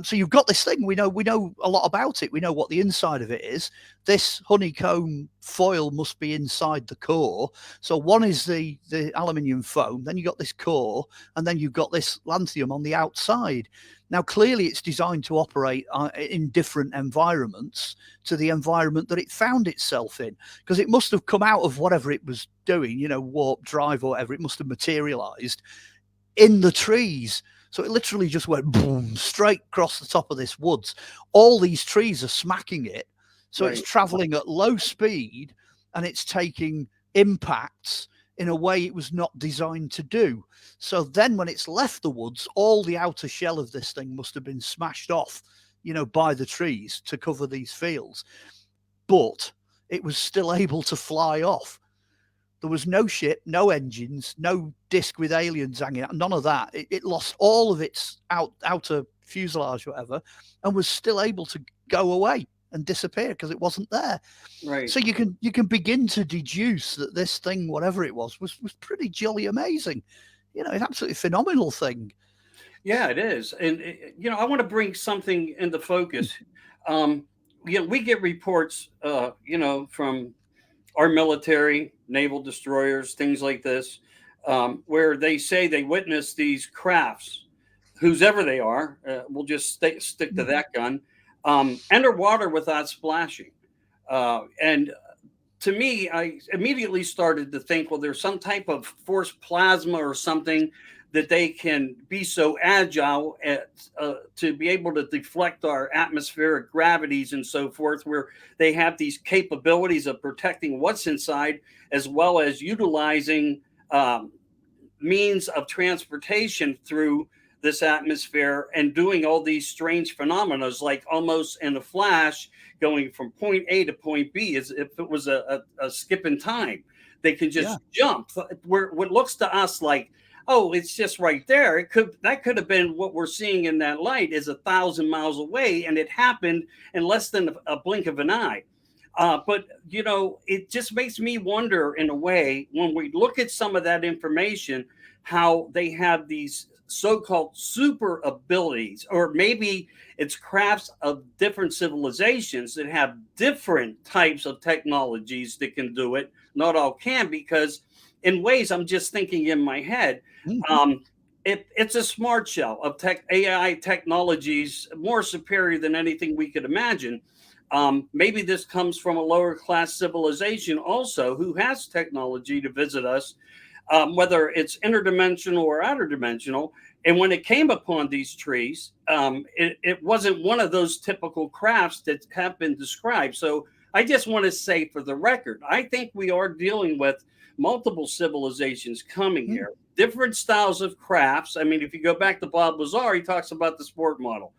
So you've got this thing. We know a lot about it. We know what the inside of it is. This honeycomb foil must be inside the core. So one is the aluminium foam, then you've got this core, and then you've got this lanthium on the outside. Now, clearly it's designed to operate in different environments to the environment that it found itself in, because it must have come out of whatever it was doing, you know, warp drive or whatever. It must have materialized in the trees. So it literally just went boom, straight across the top of this woods. All these trees are smacking it. So It's traveling at low speed, and it's taking impacts in a way it was not designed to do. So then when it's left the woods, all the outer shell of this thing must have been smashed off, you know, by the trees to cover these fields. But it was still able to fly off. There was no ship, no engines, no disc with aliens hanging out, none of that. It lost all of its outer fuselage, whatever, and was still able to go away and disappear because it wasn't there. Right. So you can begin to deduce that this thing, whatever it was pretty jolly amazing. You know, it's an absolutely phenomenal thing. Yeah, it is. And you know, I want to bring something into focus. You know, we get reports, you know, from our military, naval destroyers, things like this, where they say they witnessed these crafts, whosever they are. We'll just stick to that gun. Underwater without splashing. And to me, I immediately started to think, well, there's some type of forced plasma or something that they can be so agile to be able to deflect our atmospheric gravities and so forth, where they have these capabilities of protecting what's inside, as well as utilizing means of transportation through this atmosphere and doing all these strange phenomena, like almost in a flash, going from point A to point B as if it was a skip in time. They can just jump where what looks to us like, oh, it's just right there. That could have been what we're seeing in that light is 1,000 miles away, and it happened in less than a blink of an eye. But it just makes me wonder, in a way, when we look at some of that information, how they have these so-called super abilities, or maybe it's crafts of different civilizations that have different types of technologies that can do it. Not all can, because in ways, I'm just thinking in my head, it's a smart shell of AI technologies more superior than anything we could imagine. Maybe this comes from a lower class civilization also, who has technology to visit us, whether it's interdimensional or outer dimensional. And when it came upon these trees, it wasn't one of those typical crafts that have been described. So I just want to say, for the record, I think we are dealing with multiple civilizations coming here, different styles of crafts. I mean, if you go back to Bob Lazar, he talks about the sport model.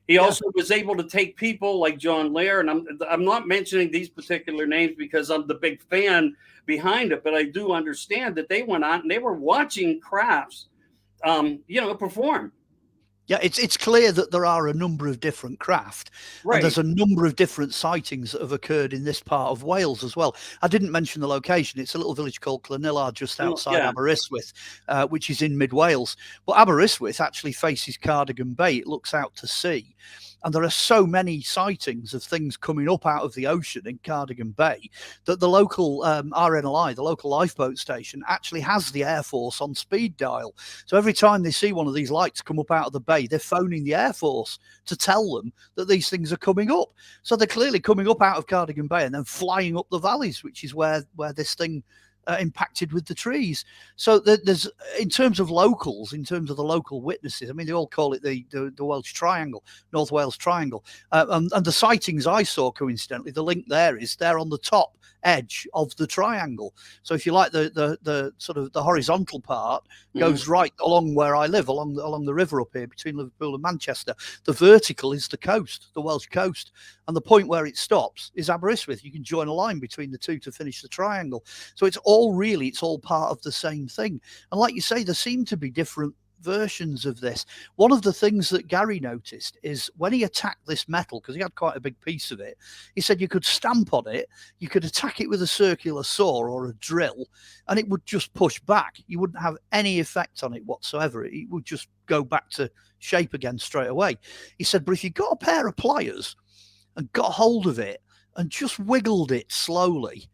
He also was able to take people like John Lair, and I'm not mentioning these particular names because I'm the big fan behind it, but I do understand that they went out and they were watching crafts, perform. Yeah, it's clear that there are a number of different craft, and there's a number of different sightings that have occurred in this part of Wales as well. I didn't mention the location. It's a little village called Llanilla, just outside Aberystwyth, which is in mid-Wales. But Aberystwyth actually faces Cardigan Bay. It looks out to sea. And there are so many sightings of things coming up out of the ocean in Cardigan Bay that the local RNLI, the local lifeboat station, actually has the Air Force on speed dial. So every time they see one of these lights come up out of the bay, they're phoning the Air Force to tell them that these things are coming up. So they're clearly coming up out of Cardigan Bay and then flying up the valleys, which is where this thing impacted with the trees. So there's, in terms of locals, in terms of the local witnesses, I mean, they all call it the Welsh Triangle, North Wales Triangle. And the sightings I saw, coincidentally, the link there is they're on the top edge of the triangle. So if you like, the sort of the horizontal part goes right along where I live, along the river up here between Liverpool and Manchester. The vertical is the coast, the Welsh coast, and the point where it stops is Aberystwyth. You can join a line between the two to finish the triangle. So it's all part of the same thing. And like you say, there seem to be different versions of this. One of the things that Gary noticed is when he attacked this metal, because he had quite a big piece of it, he said you could stamp on it, you could attack it with a circular saw or a drill, and it would just push back. You wouldn't have any effect on it whatsoever. It would just go back to shape again straight away. He said, but if you got a pair of pliers and got hold of it and just wiggled it slowly,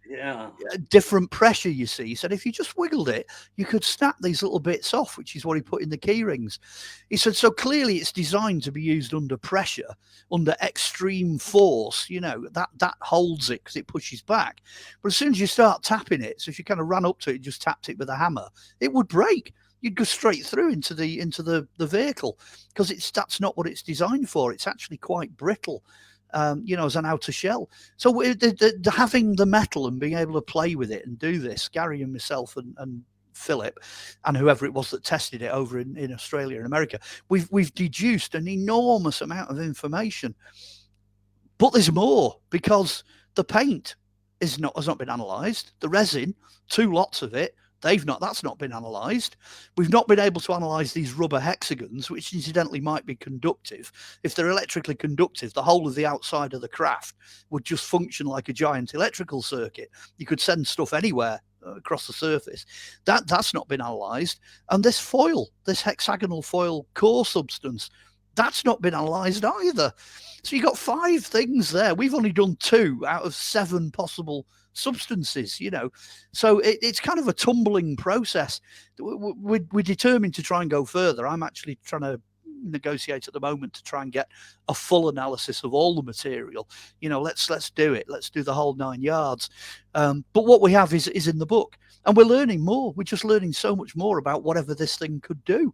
different pressure, you see. He said if you just wiggled it, you could snap these little bits off, which is what he put in the key rings. He said, so clearly it's designed to be used under pressure, under extreme force, that holds it because it pushes back. But as soon as you start tapping it, so if you kind of ran up to it and just tapped it with a hammer, it would break. You'd go straight through into the vehicle, because that's not what it's designed for. It's actually quite brittle. As an outer shell. So having the metal and being able to play with it and do this, Gary and myself and Philip and whoever it was that tested it over in Australia and America, we've deduced an enormous amount of information. But there's more, because the paint has not been analysed. The resin, 2 lots of it, that's not been analysed. We've not been able to analyse these rubber hexagons, which incidentally might be conductive. If they're electrically conductive, the whole of the outside of the craft would just function like a giant electrical circuit. You could send stuff anywhere across the surface. That's not been analysed. And this foil, this hexagonal foil core substance, that's not been analysed either. So you got 5 things there. We've only done 2 out of 7 possible substances, so it's kind of a tumbling process. We're determined to try and go further. I'm actually trying to negotiate at the moment to try and get a full analysis of all the material. Let's do it. Let's do the whole 9 yards. But what we have is in the book, and we're learning more. We're just learning so much more about whatever this thing could do.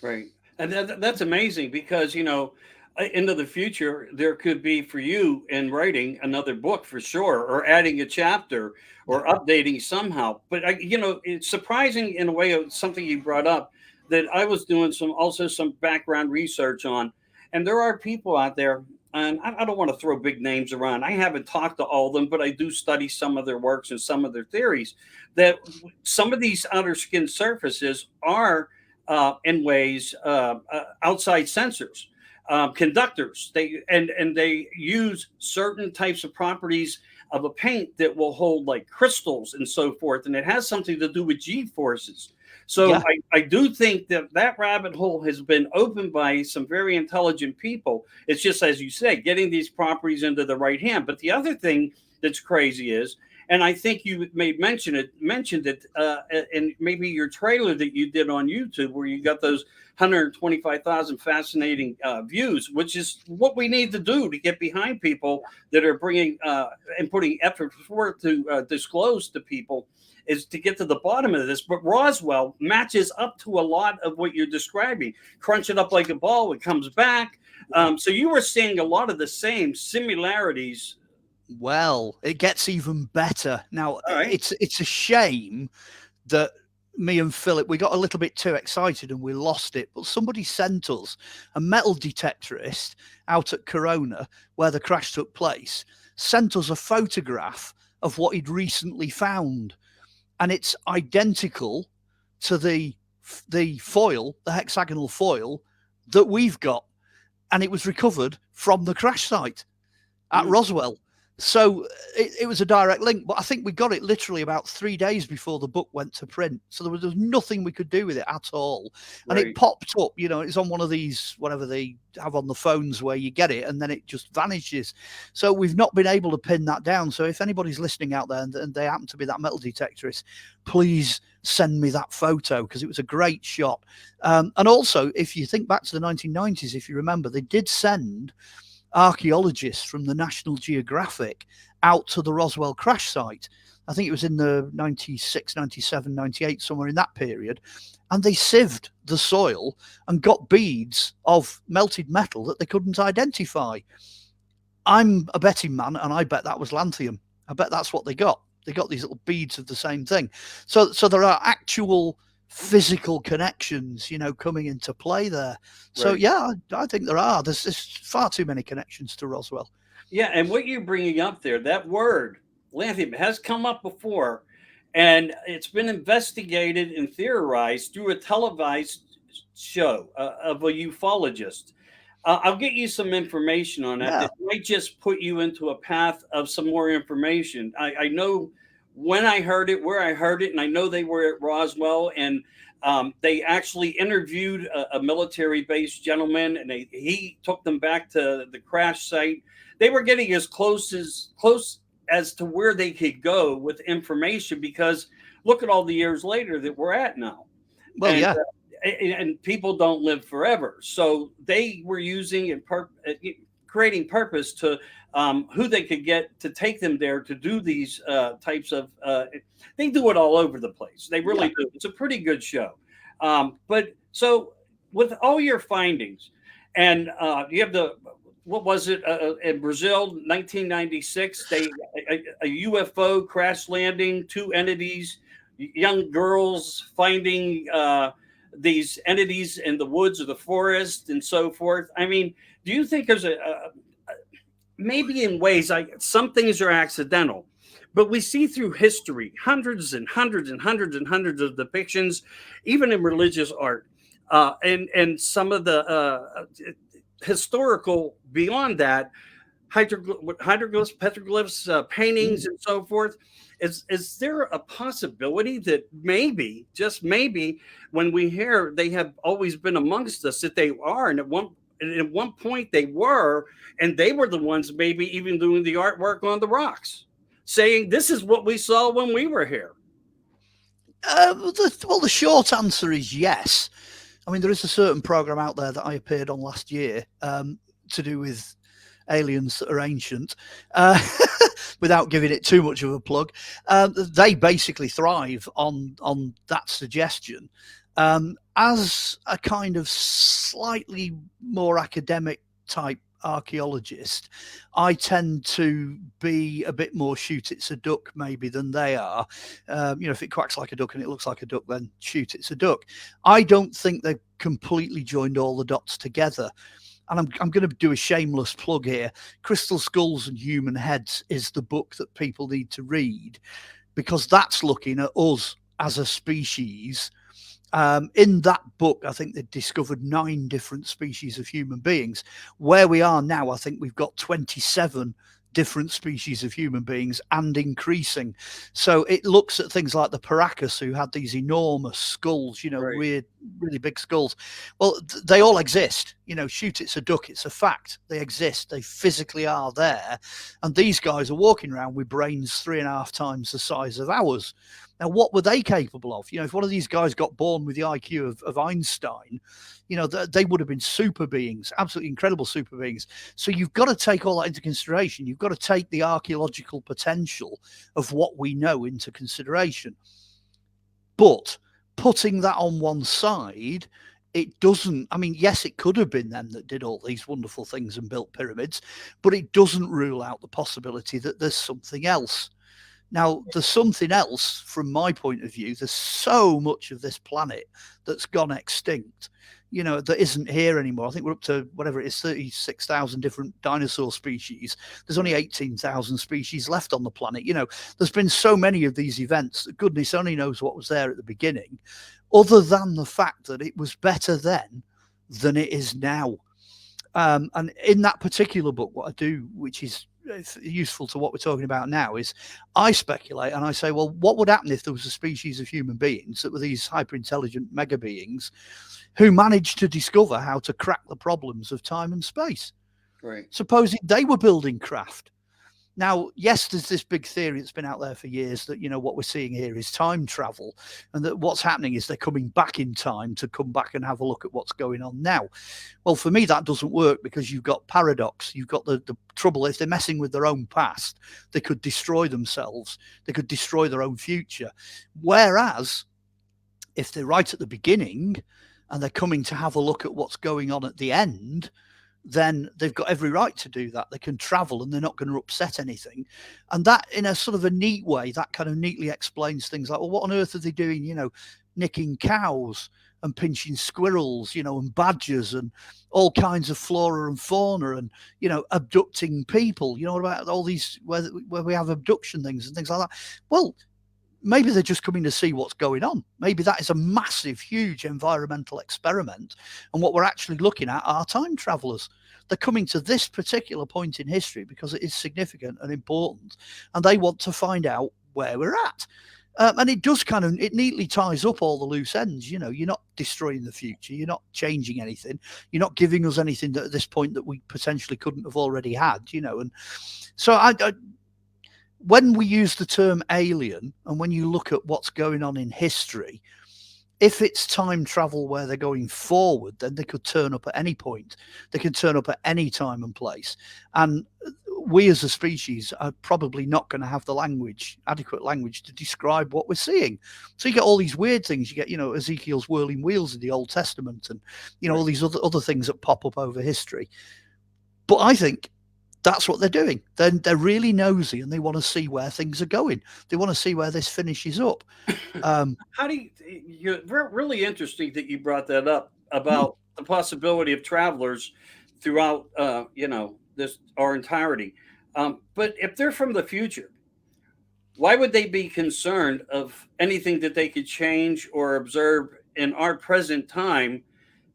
Right. And that's amazing because, into the future, there could be for you in writing another book for sure, or adding a chapter or updating somehow. But, it's surprising in a way of something you brought up that I was doing some background research on. And there are people out there, and I don't want to throw big names around. I haven't talked to all of them, but I do study some of their works and some of their theories, that some of these outer skin surfaces are in ways outside sensors, conductors. They use certain types of properties of a paint that will hold like crystals and so forth, and it has something to do with G forces. So Yeah. I do think that rabbit hole has been opened by some very intelligent people. It's just, as you say, getting these properties into the right hand. But the other thing that's crazy is, and I think you mentioned it in maybe your trailer that you did on YouTube, where you got those 125,000 fascinating views, which is what we need to do to get behind people that are bringing and putting effort forward to disclose to people, is to get to the bottom of this. But Roswell matches up to a lot of what you're describing. Crunch it up like a ball, it comes back. So you were seeing a lot of the same similarities. Well, it gets even better. Now, Right. it's a shame that me and Philip, we got a little bit too excited and we lost it. But somebody sent us, a metal detectorist out at Corona, where the crash took place, sent us a photograph of what he'd recently found. And it's identical to the foil, the hexagonal foil that we've got. And it was recovered from the crash site at Roswell. So it was a direct link, but I think we got it literally about 3 days before the book went to print. So there was nothing we could do with it at all. And Right. it popped up, it's on one of these, whatever they have on the phones, where you get it and then it just vanishes. So we've not been able to pin that down. So if anybody's listening out there and they happen to be that metal detectorist, please send me that photo, because it was a great shot. And also, if you think back to the 1990s, if you remember, they did send archaeologists from the National Geographic out to the Roswell crash site. I think it was in the 96, 97, 98, somewhere in that period. And they sieved the soil and got beads of melted metal that they couldn't identify. I'm a betting man, and I bet that was lanthanum. I bet that's what they got. They got these little beads of the same thing. So there are actual physical connections, coming into play there. So Right. yeah, I think there's far too many connections to Roswell. Yeah, and what you're bringing up there, that word lithium has come up before, and it's been investigated and theorized through a televised show of a ufologist. I'll get you some information on that. Yeah. That might just put you into a path of some more information. I know when I heard it, where I heard it, and I know they were at Roswell, and they actually interviewed a military-based gentleman, and he took them back to the crash site. They were getting as close as to where they could go with information, because look at all the years later that we're at now. Well, And, yeah. And people don't live forever, so they were using and creating purpose to who they could get to take them there to do these types of. They do it all over the place. They really do. It's a pretty good show. But so with all your findings, and you have what was it in Brazil, 1996? A UFO crash landing, 2 entities, young girls finding these entities in the woods or the forest and so forth. I mean, do you think there's maybe in ways some things are accidental, but we see through history hundreds and hundreds and hundreds and hundreds of depictions, even in religious art, and some of the historical beyond that, hydroglyphs, petroglyphs, paintings, and so forth. Is there a possibility that maybe, just maybe, when we hear they have always been amongst us, that they are, and at one point they were, and they were the ones maybe even doing the artwork on the rocks, saying this is what we saw when we were here? Well, the short answer is yes. I mean, there is a certain program out there that I appeared on last year to do with aliens that are ancient, without giving it too much of a plug. They basically thrive on that suggestion. As a kind of slightly more academic type archaeologist, I tend to be a bit more shoot it's a duck maybe than they are. If it quacks like a duck and it looks like a duck, then shoot it's a duck. I don't think they've completely joined all the dots together. And I'm going to do a shameless plug here. Crystal Skulls and Human Heads is the book that people need to read, because that's looking at us as a species. In that book, I think they discovered 9 different species of human beings. Where we are now, I think we've got 27 different species of human beings, and increasing. So it looks at things like the Paracas, who had these enormous skulls, Right. weird, really big skulls. Well, they all exist. Shoot it's a duck, it's a fact. They exist. They physically are there. And these guys are walking around with brains 3.5 times the size of ours. Now, what were they capable of? If one of these guys got born with the IQ of Einstein, they would have been super beings, absolutely incredible super beings. So you've got to take all that into consideration. You've got to take the archaeological potential of what we know into consideration. But putting that on one side, it doesn't, yes, it could have been them that did all these wonderful things and built pyramids, but it doesn't rule out the possibility that there's something else. Now, there's something else from my point of view. There's so much of this planet that's gone extinct, that isn't here anymore. I think we're up to whatever it is, 36,000 different dinosaur species. There's only 18,000 species left on the planet. There's been so many of these events that goodness only knows what was there at the beginning, other than the fact that it was better then than it is now. And in that particular book, what I do, which is useful to what we're talking about now, is I speculate and I say, well, what would happen if there was a species of human beings that were these hyper intelligent mega beings who managed to discover how to crack the problems of time and space? Right. Supposing they were building craft. Now, yes, there's this big theory that's been out there for years that, what we're seeing here is time travel, and that what's happening is they're coming back in time to come back and have a look at what's going on now. Well, for me, that doesn't work, because you've got paradox. You've got the trouble. If they're messing with their own past, they could destroy themselves. They could destroy their own future. Whereas if they're right at the beginning and they're coming to have a look at what's going on at the end, then they've got every right to do that. They can travel and they're not going to upset anything. And that, in a sort of a neat way, that kind of neatly explains things like, well, what on earth are they doing, nicking cows and pinching squirrels, and badgers and all kinds of flora and fauna, and, abducting people, what about all these, where we have abduction things and things like that? Well, maybe they're just coming to see what's going on. Maybe that is a massive, huge environmental experiment. And what we're actually looking at are time travelers. They're coming to this particular point in history because it is significant and important, and they want to find out where we're at. And it does it neatly ties up all the loose ends. You're not destroying the future. You're not changing anything. You're not giving us anything that at this point that we potentially couldn't have already had, and so when we use the term alien, and when you look at what's going on in history, if it's time travel where they're going forward, then they could turn up at any point. They can turn up at any time and place. And we as a species are probably not going to have the adequate language to describe what we're seeing. So you get all these weird things. You get, Ezekiel's whirling wheels in the Old Testament, and, all these other things that pop up over history. But I think that's what they're doing. They're really nosy, and they want to see where things are going. They want to see where this finishes up. How do you're really interesting that you brought that up about the possibility of travelers throughout, this our entirety. But if they're from the future, why would they be concerned of anything that they could change or observe in our present time?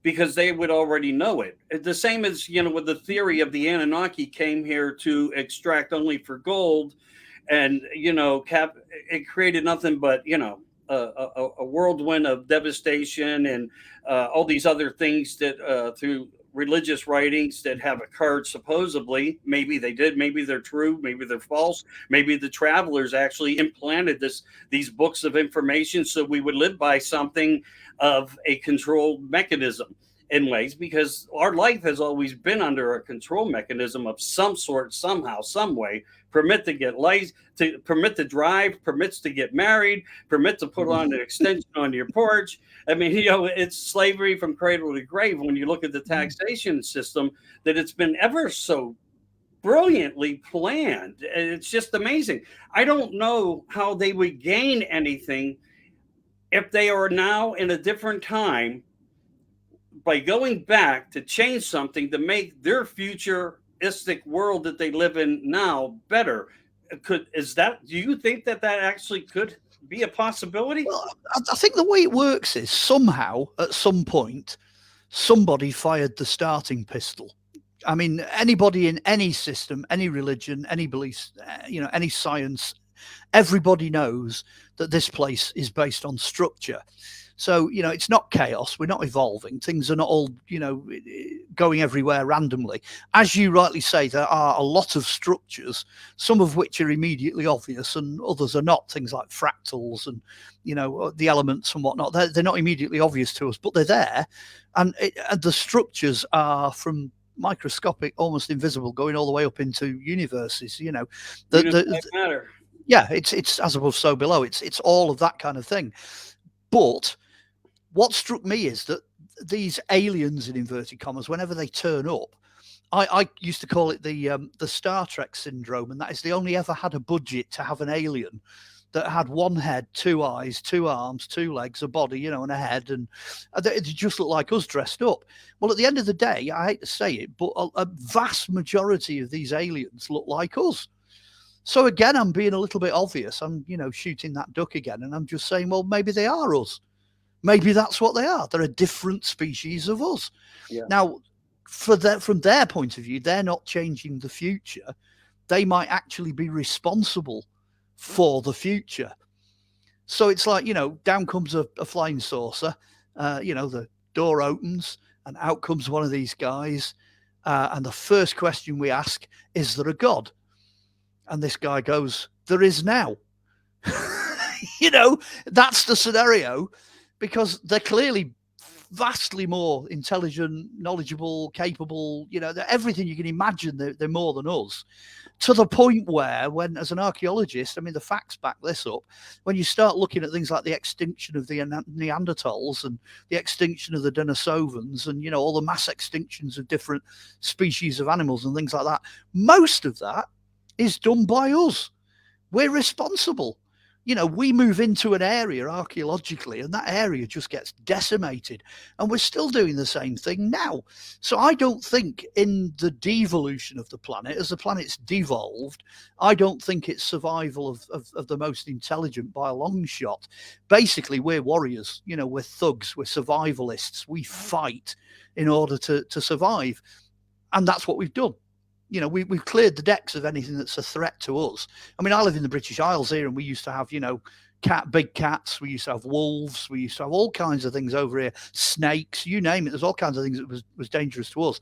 Because they would already know it. The same as, with the theory of the Anunnaki came here to extract only for gold, and, it created nothing but, a whirlwind of devastation and all these other things that through religious writings that have occurred supposedly. Maybe they did, maybe they're true, maybe they're false, maybe the travelers actually implanted these books of information so we would live by something of a controlled mechanism in ways, because our life has always been under a control mechanism of some sort, somehow, some way. Permit to get license, to permit to drive, permits to get married, permit to put on an extension on your porch. I mean, it's slavery from cradle to grave when you look at the taxation system, that it's been ever so brilliantly planned. It's just amazing. I don't know how they would gain anything if they are now in a different time by going back to change something to make their futuristic world that they live in now better. Do you think that actually could be a possibility? Well, I think the way it works is somehow at some point somebody fired the starting pistol. I mean, anybody in any system, any religion, any beliefs, any science, everybody knows that this place is based on structure. So, it's not chaos. We're not evolving. Things are not all, going everywhere randomly. As you rightly say, there are a lot of structures, some of which are immediately obvious and others are not. Things like fractals and, the elements and whatnot. They're not immediately obvious to us, but they're there. And the structures are from microscopic, almost invisible, going all the way up into universes, matter. Yeah, it's as above, so below. It's all of that kind of thing. But what struck me is that these aliens, in inverted commas, whenever they turn up, I used to call it the Star Trek syndrome, and that is they only ever had a budget to have an alien that had one head, two eyes, two arms, two legs, a body, and a head, and it just looked like us dressed up. Well, at the end of the day, I hate to say it, but a vast majority of these aliens look like us. So again, I'm being a little bit obvious. I'm, shooting that duck again, and I'm just saying, well, maybe they are us. Maybe that's what they are. They're a different species of us. Yeah. Now, from their point of view, they're not changing the future. They might actually be responsible for the future. So it's like, down comes a flying saucer. The door opens and out comes one of these guys. And the first question we ask, is there a God? And this guy goes, there is now. That's the scenario, because they're clearly vastly more intelligent, knowledgeable, capable, they're everything you can imagine. They're more than us, to the point where, when, as an archaeologist, I mean, the facts back this up, when you start looking at things like the extinction of the Neanderthals and the extinction of the Denisovans and, all the mass extinctions of different species of animals and things like that, most of that is done by us. We're responsible. We move into an area archaeologically and that area just gets decimated, and we're still doing the same thing now. So I don't think in the devolution of the planet, as the planet's devolved, I don't think it's survival of the most intelligent by a long shot. Basically, we're warriors, we're thugs, we're survivalists. We fight in order to survive. And that's what we've done. We've cleared the decks of anything that's a threat to us. I mean, I live in the British Isles here, and we used to have, big cats. We used to have wolves. We used to have all kinds of things over here, snakes, you name it. There's all kinds of things that was dangerous to us.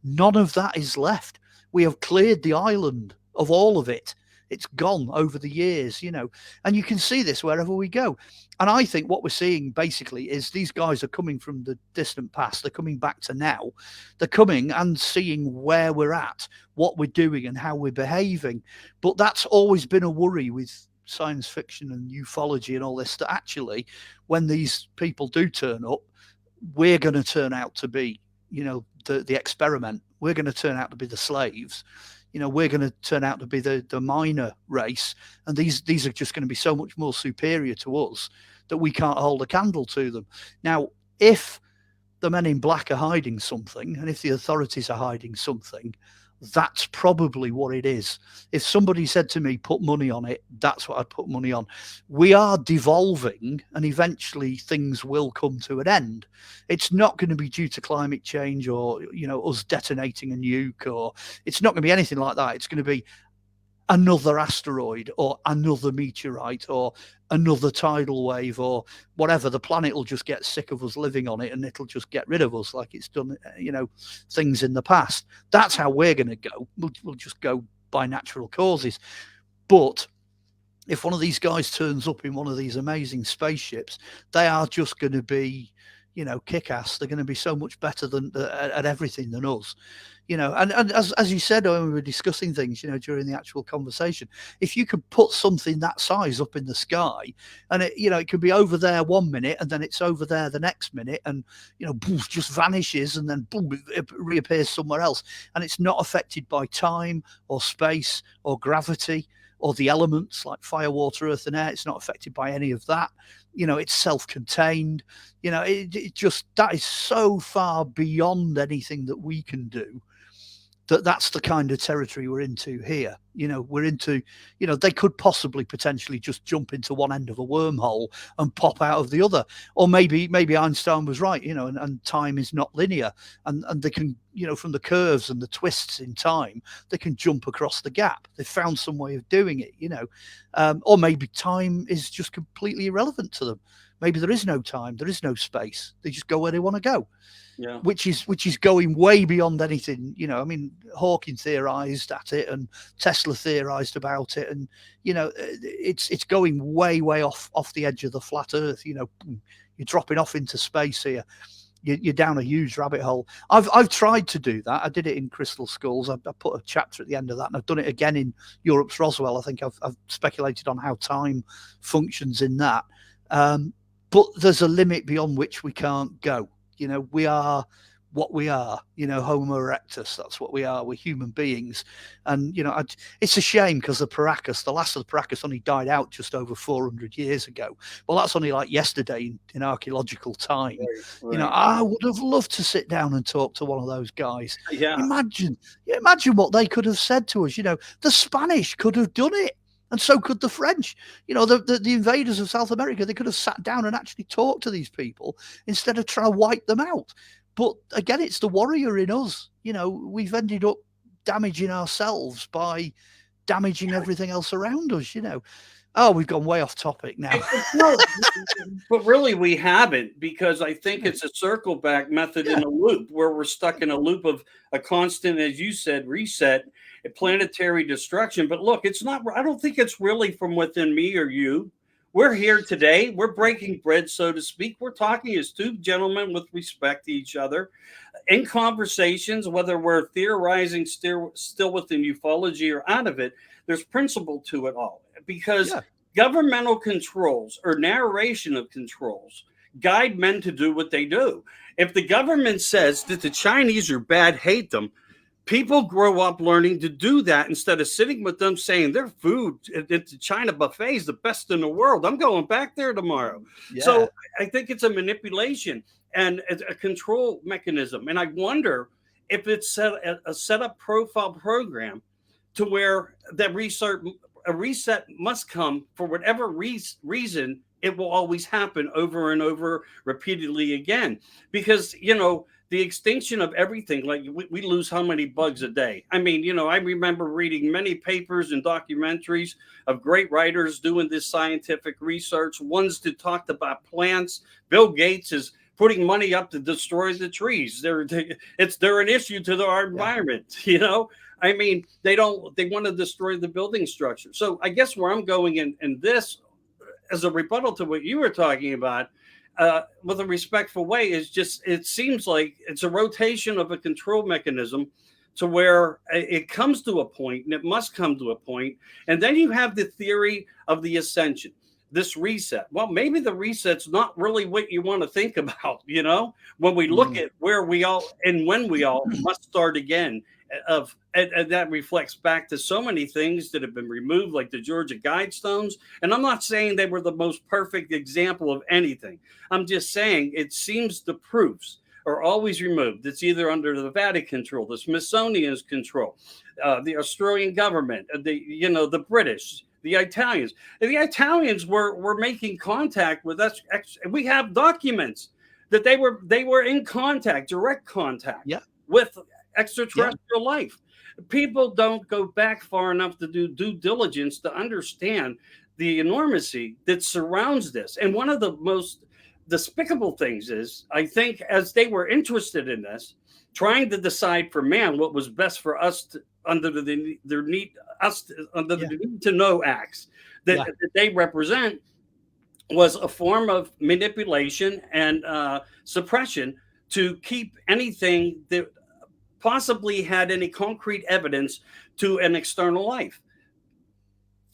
None of that is left. We have cleared the island of all of it. It's gone over the years, and you can see this wherever we go. And I think what we're seeing basically is these guys are coming from the distant past. They're coming back to now. They're coming and seeing where we're at, what we're doing and how we're behaving. But that's always been a worry with science fiction and ufology and all this, that actually when these people do turn up, we're going to turn out to be, the experiment. We're going to turn out to be the slaves. We're going to turn out to be the minor race, and these are just going to be so much more superior to us that we can't hold a candle to them. Now, if the men in black are hiding something, and if the authorities are hiding something, that's probably what it is. If somebody said to me, put money on it, that's what I'd put money on. We are devolving, and eventually things will come to an end. It's not going to be due to climate change or, us detonating a nuke, or it's not going to be anything like that. It's going to be another asteroid or another meteorite or another tidal wave or whatever. The planet will just get sick of us living on it, and it'll just get rid of us like it's done, things in the past. That's how we're going to go. We'll just go by natural causes. But if one of these guys turns up in one of these amazing spaceships, they are just going to be, kick-ass. They're going to be so much better at everything than us, and as you said when we were discussing things, during the actual conversation, if you could put something that size up in the sky, and it could be over there 1 minute and then it's over there the next minute, and just vanishes, and then boom, it reappears somewhere else, and it's not affected by time or space or gravity or the elements like fire, water, earth, and air. It's not affected by any of that. It's self-contained. That is so far beyond anything that we can do. That's the kind of territory we're into here. We're into, they could possibly potentially just jump into one end of a wormhole and pop out of the other. Or maybe Einstein was right, and time is not linear, and they can, from the curves and the twists in time, they can jump across the gap. They found some way of doing it, or maybe time is just completely irrelevant to them. Maybe there is no time, there is no space. They just go where they want to go. Yeah. Which is going way beyond anything. Hawking theorized at it, and Tesla theorized about it, and it's going way off the edge of the flat Earth. You're dropping off into space here. You're down a huge rabbit hole. I've tried to do that. I did it in Crystal Skulls. I put a chapter at the end of that, and I've done it again in Europe's Roswell. I think I've speculated on how time functions in that. But there's a limit beyond which we can't go. We are what we are, Homo erectus. That's what we are. We're human beings. And, it's a shame because the last of the Paracas only died out just over 400 years ago. Well, that's only like yesterday in archaeological time. Right. I would have loved to sit down and talk to one of those guys. Yeah. Imagine what they could have said to us. The Spanish could have done it. And so could the French. The invaders of South America, they could have sat down and actually talked to these people instead of trying to wipe them out. But again, it's the warrior in us. We've ended up damaging ourselves by damaging everything else around us, Oh, we've gone way off topic now. No, but really we haven't, because I think it's a circle back method in a loop where we're stuck in a loop of a constant, as you said, reset, planetary destruction. But look, I don't think it's really from within me or you. We're here today. We're breaking bread, so to speak. We're talking as two gentlemen with respect to each other in conversations, whether we're theorizing still within ufology or out of it. There's principle to it all, because governmental controls or narration of controls guide men to do what they do. If the government says that the Chinese are bad, hate them, people grow up learning to do that instead of sitting with them saying their food at the China buffet is the best in the world. I'm going back there tomorrow. Yeah. So I think it's a manipulation and a control mechanism. And I wonder if it's a set up profile program to where that a reset must come for whatever reason. It will always happen over and over repeatedly again, because, the extinction of everything, like we lose how many bugs a day? I mean, I remember reading many papers and documentaries of great writers doing this scientific research, ones that talked about plants. Bill Gates is putting money up to destroy the trees. They're an issue to our environment, I mean, they want to destroy the building structure. So I guess where I'm going in this as a rebuttal to what you were talking about, with a respectful way, is just, it seems like it's a rotation of a control mechanism to where it comes to a point, and it must come to a point. And then you have the theory of the ascension, this reset. Well, maybe the reset's not really what you want to think about, when we look at where we all and when we all must start again. And that reflects back to so many things that have been removed, like the Georgia Guidestones. And I'm not saying they were the most perfect example of anything. I'm just saying it seems the proofs are always removed. It's either under the Vatican control, the Smithsonian's control, the Australian government, the British, the Italians. And the Italians were making contact with us. We have documents that they were in contact, direct contact with extraterrestrial life. People don't go back far enough to do due diligence to understand the enormity that surrounds this. And one of the most despicable things is, I think, as they were interested in this, trying to decide for man what was best for us to, under the their need us under the Yeah. need to know acts Yeah. that they represent, was a form of manipulation and suppression to keep anything that possibly had any concrete evidence to an external life.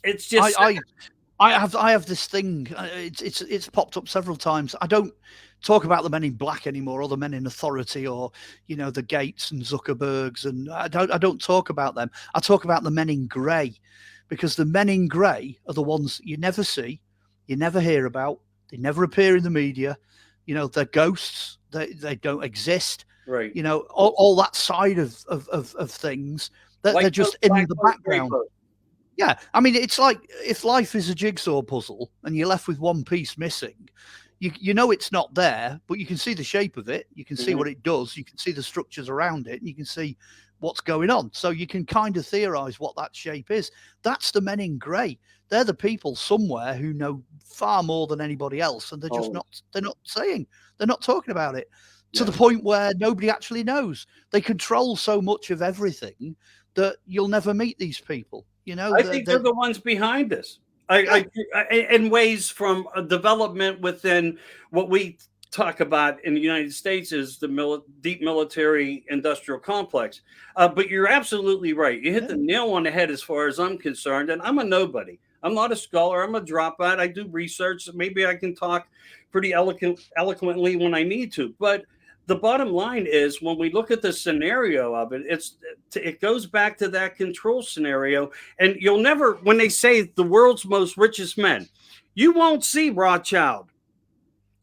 It's just I have this thing. It's popped up several times. I don't talk about the men in black anymore, or the men in authority, or the Gates and Zuckerbergs, and I don't talk about them. I talk about the men in grey, because the men in grey are the ones you never see, you never hear about, they never appear in the media. They're ghosts. They don't exist. right. All that side of things. Like They're just those in black the folk, gray background. folk. Yeah, I mean, it's like if life is a jigsaw puzzle and you're left with one piece missing, you know it's not there, but you can see the shape of it, you can see what it does, you can see the structures around it, and you can see what's going on. So you can kind of theorize what that shape is. That's the men in grey. They're the people somewhere who know far more than anybody else, and they're just they're not saying, they're not talking about it, to the point where nobody actually knows. They control so much of everything that you'll never meet these people. I think they're the ones behind this. In ways from a development within what we talk about in the United States is the deep military industrial complex. But you're absolutely right. You hit the nail on the head as far as I'm concerned. And I'm a nobody. I'm not a scholar. I'm a dropout. I do research. Maybe I can talk pretty eloquently when I need to. But the bottom line is, when we look at the scenario of it, it goes back to that control scenario. And you'll never, when they say the world's most richest men, you won't see Rothschild,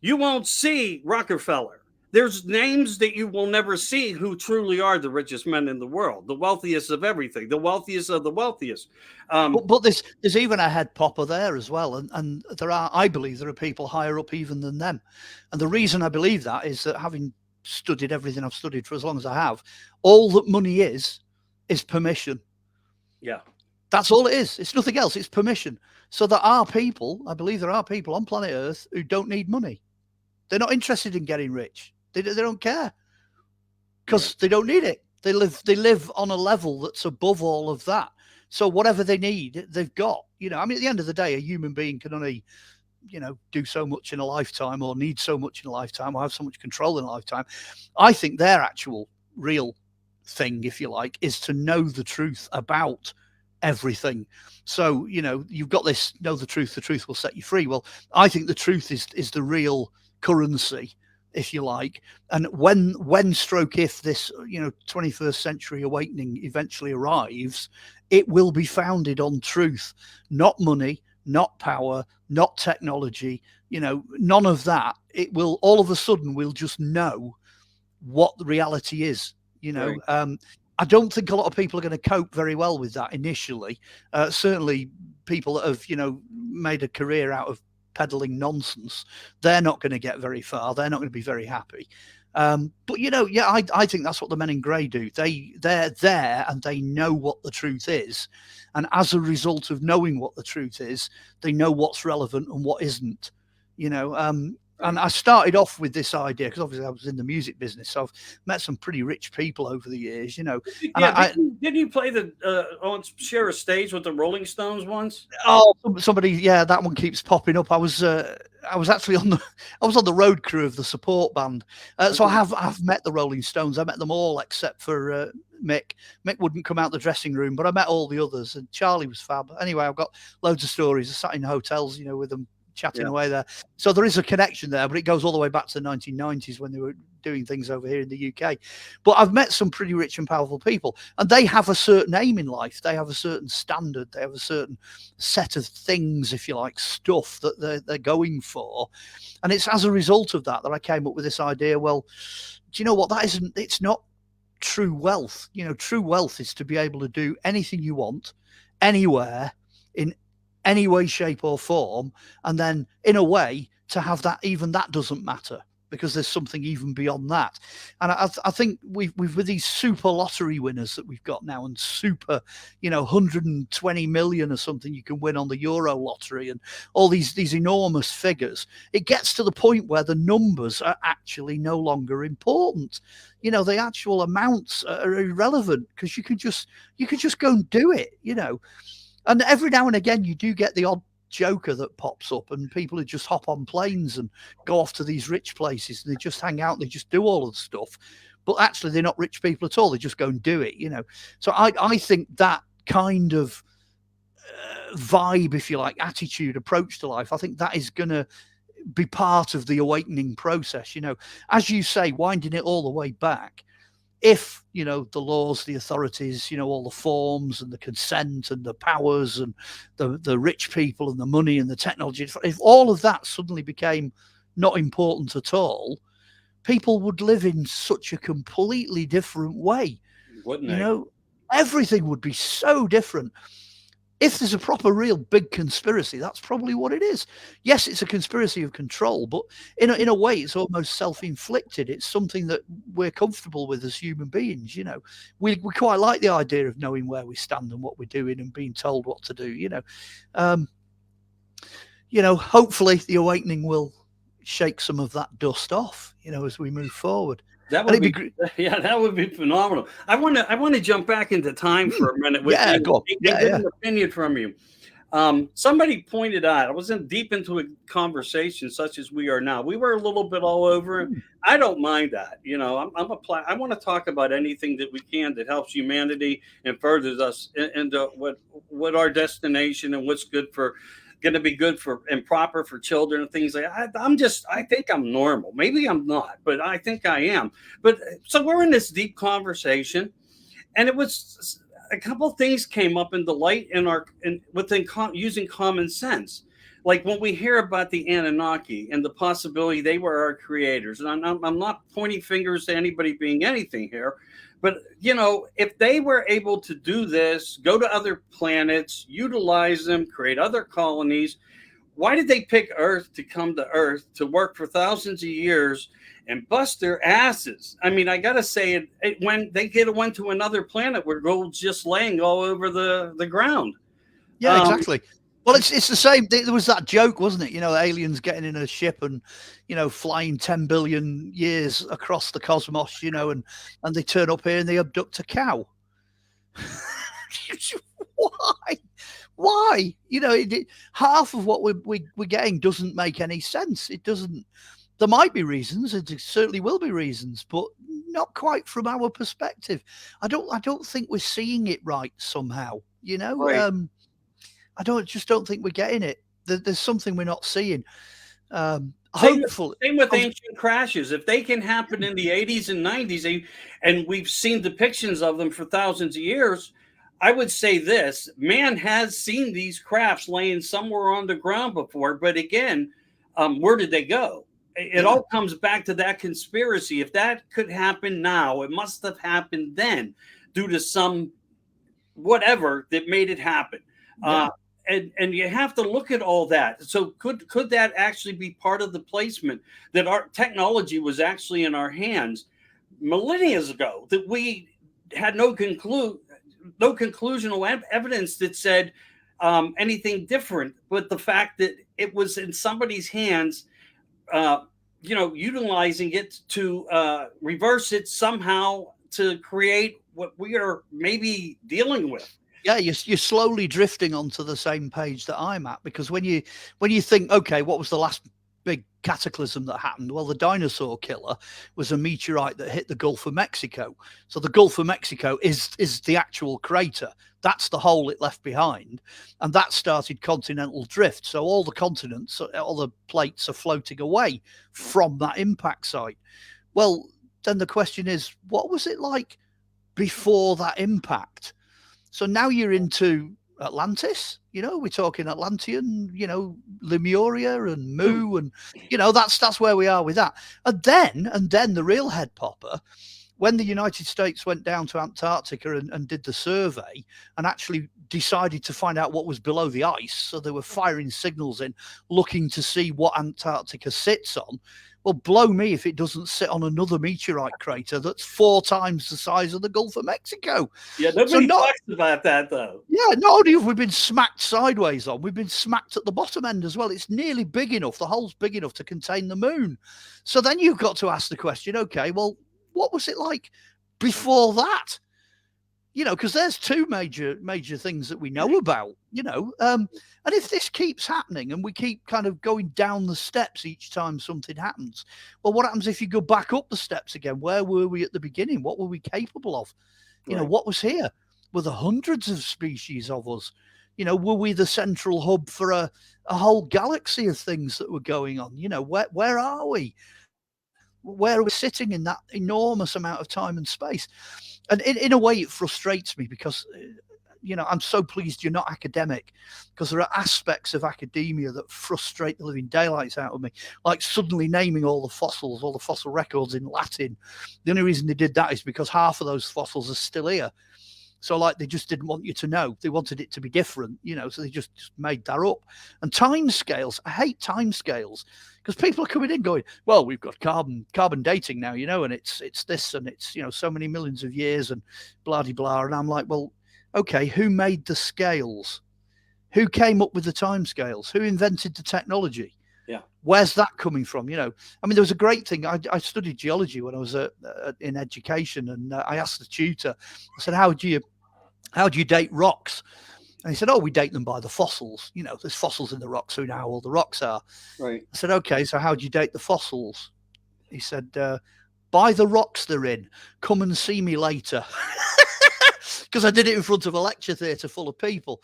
you won't see Rockefeller. There's names that you will never see who truly are the richest men in the world, the wealthiest of everything, the wealthiest of the wealthiest. But there's even a head popper there as well, and I believe there are people higher up even than them. And the reason I believe that is that, having studied everything I've studied for as long as I have, all that money is permission. Yeah. That's all it is. It's nothing else. It's permission. So there are people, I believe there are people on planet Earth who don't need money. They're not interested in getting rich. They don't care, because they don't need it. They live on a level that's above all of that. So whatever they need, they've got. I mean, at the end of the day, a human being can only do so much in a lifetime, or need so much in a lifetime, or have so much control in a lifetime. I think their actual real thing, if you like, is to know the truth about everything. So, you've got this, know the truth will set you free. Well, I think the truth is the real currency, if you like. And when stroke if this 21st century awakening eventually arrives, it will be founded on truth, not money, not power, not technology, none of that. It will, all of a sudden, we'll just know what the reality is. Right. I don't think a lot of people are going to cope very well with that initially. Certainly people that have, made a career out of peddling nonsense, they're not going to get very far. They're not going to be very happy. But I think that's what the men in grey do. They're there and they know what the truth is, and as a result of knowing what the truth is, they know what's relevant and what isn't. And I started off with this idea because obviously I was in the music business, so I've met some pretty rich people over the years. And didn't you play share a stage with the Rolling Stones once? Oh, somebody, that one keeps popping up. I was actually on the road crew of the support band, so I've met the Rolling Stones. I met them all except for Mick. Mick wouldn't come out the dressing room, but I met all the others, and Charlie was fab. Anyway, I've got loads of stories. I sat in hotels, with them, chatting away there. So there is a connection there, but it goes all the way back to the 1990s when they were doing things over here in the UK. But I've met some pretty rich and powerful people, and they have a certain aim in life. They have a certain standard. They have a certain set of things, if you like, stuff that they're going for. And it's as a result of that I came up with this idea. Well, do you know what? It's not true wealth. True wealth is to be able to do anything you want, anywhere, in any way, shape or form, and then in a way to have that, even that doesn't matter, because there's something even beyond that. And I think we've with these super lottery winners that we've got now, and super, 120 million or something you can win on the Euro lottery, and all these enormous figures, it gets to the point where the numbers are actually no longer important. The actual amounts are irrelevant, because you could just go and do it, And every now and again you do get the odd joker that pops up, and people who just hop on planes and go off to these rich places, and they just hang out, and they just do all of the stuff, but actually they're not rich people at all. They just go and do it, So I think that kind of vibe, if you like, attitude, approach to life, I think that is going to be part of the awakening process. As you say, winding it all the way back, if the laws, the authorities, all the forms and the consent and the powers and the rich people and the money and the technology, if all of that suddenly became not important at all, people would live in such a completely different way. Wouldn't they? Everything would be so different. If there's a proper, real big conspiracy, that's probably what it is. Yes, it's a conspiracy of control, but in a way, it's almost self-inflicted. It's something that we're comfortable with as human beings. We quite like the idea of knowing where we stand and what we're doing and being told what to do. Hopefully, the awakening will shake some of that dust off. As we move forward. That would be that would be phenomenal. I want to jump back into time for a minute with you. Get an opinion from you. Somebody pointed out, I was deep into a conversation such as we are now. We were a little bit all over. I don't mind that. I want to talk about anything that we can that helps humanity and furthers us into what our destination and what's good for. Going to be good for and proper for children and things like that. I think I'm normal. Maybe I'm not, but I think I am. But so we're in this deep conversation, and it was a couple of things came up in the light using common sense. Like when we hear about the Anunnaki and the possibility they were our creators, and I'm not pointing fingers to anybody being anything here, but if they were able to do this, go to other planets, utilize them, create other colonies, why did they pick Earth to come to Earth to work for thousands of years and bust their asses? I mean, I gotta say, when they went to another planet where gold's just laying all over the ground. Yeah, exactly. Well, it's the same. There was that joke, wasn't it? Aliens getting in a ship and, flying 10 billion years across the cosmos, and they turn up here and they abduct a cow. Why? Half of what we're getting doesn't make any sense. It doesn't. There might be reasons. It certainly will be reasons, but not quite from our perspective. I don't think we're seeing it right somehow. Right. I don't think we're getting it. There's something we're not seeing. Hopefully. Same with ancient crashes. If they can happen in the 80s and 90s, and we've seen depictions of them for thousands of years, I would say this: man has seen these crafts laying somewhere on the ground before. But again, where did they go? It all comes back to that conspiracy. If that could happen now, it must have happened then due to some whatever that made it happen. Yeah. And you have to look at all that. So could that actually be part of the placement, that our technology was actually in our hands millennia ago, that we had no conclusional evidence that said anything different, but the fact that it was in somebody's hands, utilizing it to reverse it somehow to create what we are maybe dealing with. Yeah, you're slowly drifting onto the same page that I'm at, because when you think, okay, what was the last big cataclysm that happened? Well, the dinosaur killer was a meteorite that hit the Gulf of Mexico. So the Gulf of Mexico is the actual crater. That's the hole it left behind, and that started continental drift. So all the continents, all the plates are floating away from that impact site. Well, then the question is, what was it like before that impact? So now you're into Atlantis, we're talking Atlantean, Lemuria and Mu, and that's where we are with that. And then the real head popper, when the United States went down to Antarctica and did the survey and actually decided to find out what was below the ice. So they were firing signals in, looking to see what Antarctica sits on. Well, blow me if it doesn't sit on another meteorite crater that's 4 times the size of the Gulf of Mexico. Yeah, nobody talks about that, though. Yeah, not only have we been smacked sideways on, we've been smacked at the bottom end as well. It's nearly big enough, the hole's big enough to contain the moon. So then you've got to ask the question, okay, well, what was it like before that? You know, because there's 2 major things that we know about, you know. And if this keeps happening and we keep kind of going down the steps each time something happens, well, what happens if you go back up the steps again? Where were we at the beginning? What were we capable of? You know, what was here? Were there hundreds of species of us? You know, were we the central hub for a whole galaxy of things that were going on? You know, where are we? Where are we sitting in that enormous amount of time and space? And in a way, it frustrates me because, you know, I'm so pleased you're not academic, because there are aspects of academia that frustrate the living daylights out of me, like suddenly naming all the fossil records in Latin. The only reason they did that is because half of those fossils are still here. So like they just didn't want you to know. They wanted it to be different, you know, so they just made that up. And timescales, I hate timescales, because people are coming in going, well, we've got carbon dating now, you know, and it's this and it's, you know, so many millions of years and blah, blah, blah. And I'm like, well, okay, who made the scales? Who came up with the timescales? Who invented the technology? Yeah. Where's that coming from? You know, I mean, there was a great thing. I studied geology when I was in education, and I asked the tutor, I said, how do you date rocks? And he said, oh, we date them by the fossils. You know, there's fossils in the rocks, so we know how old the rocks are. Right. I said, okay, so how do you date the fossils? He said, by the rocks they're in. Come and see me later. Because I did it in front of a lecture theatre full of people.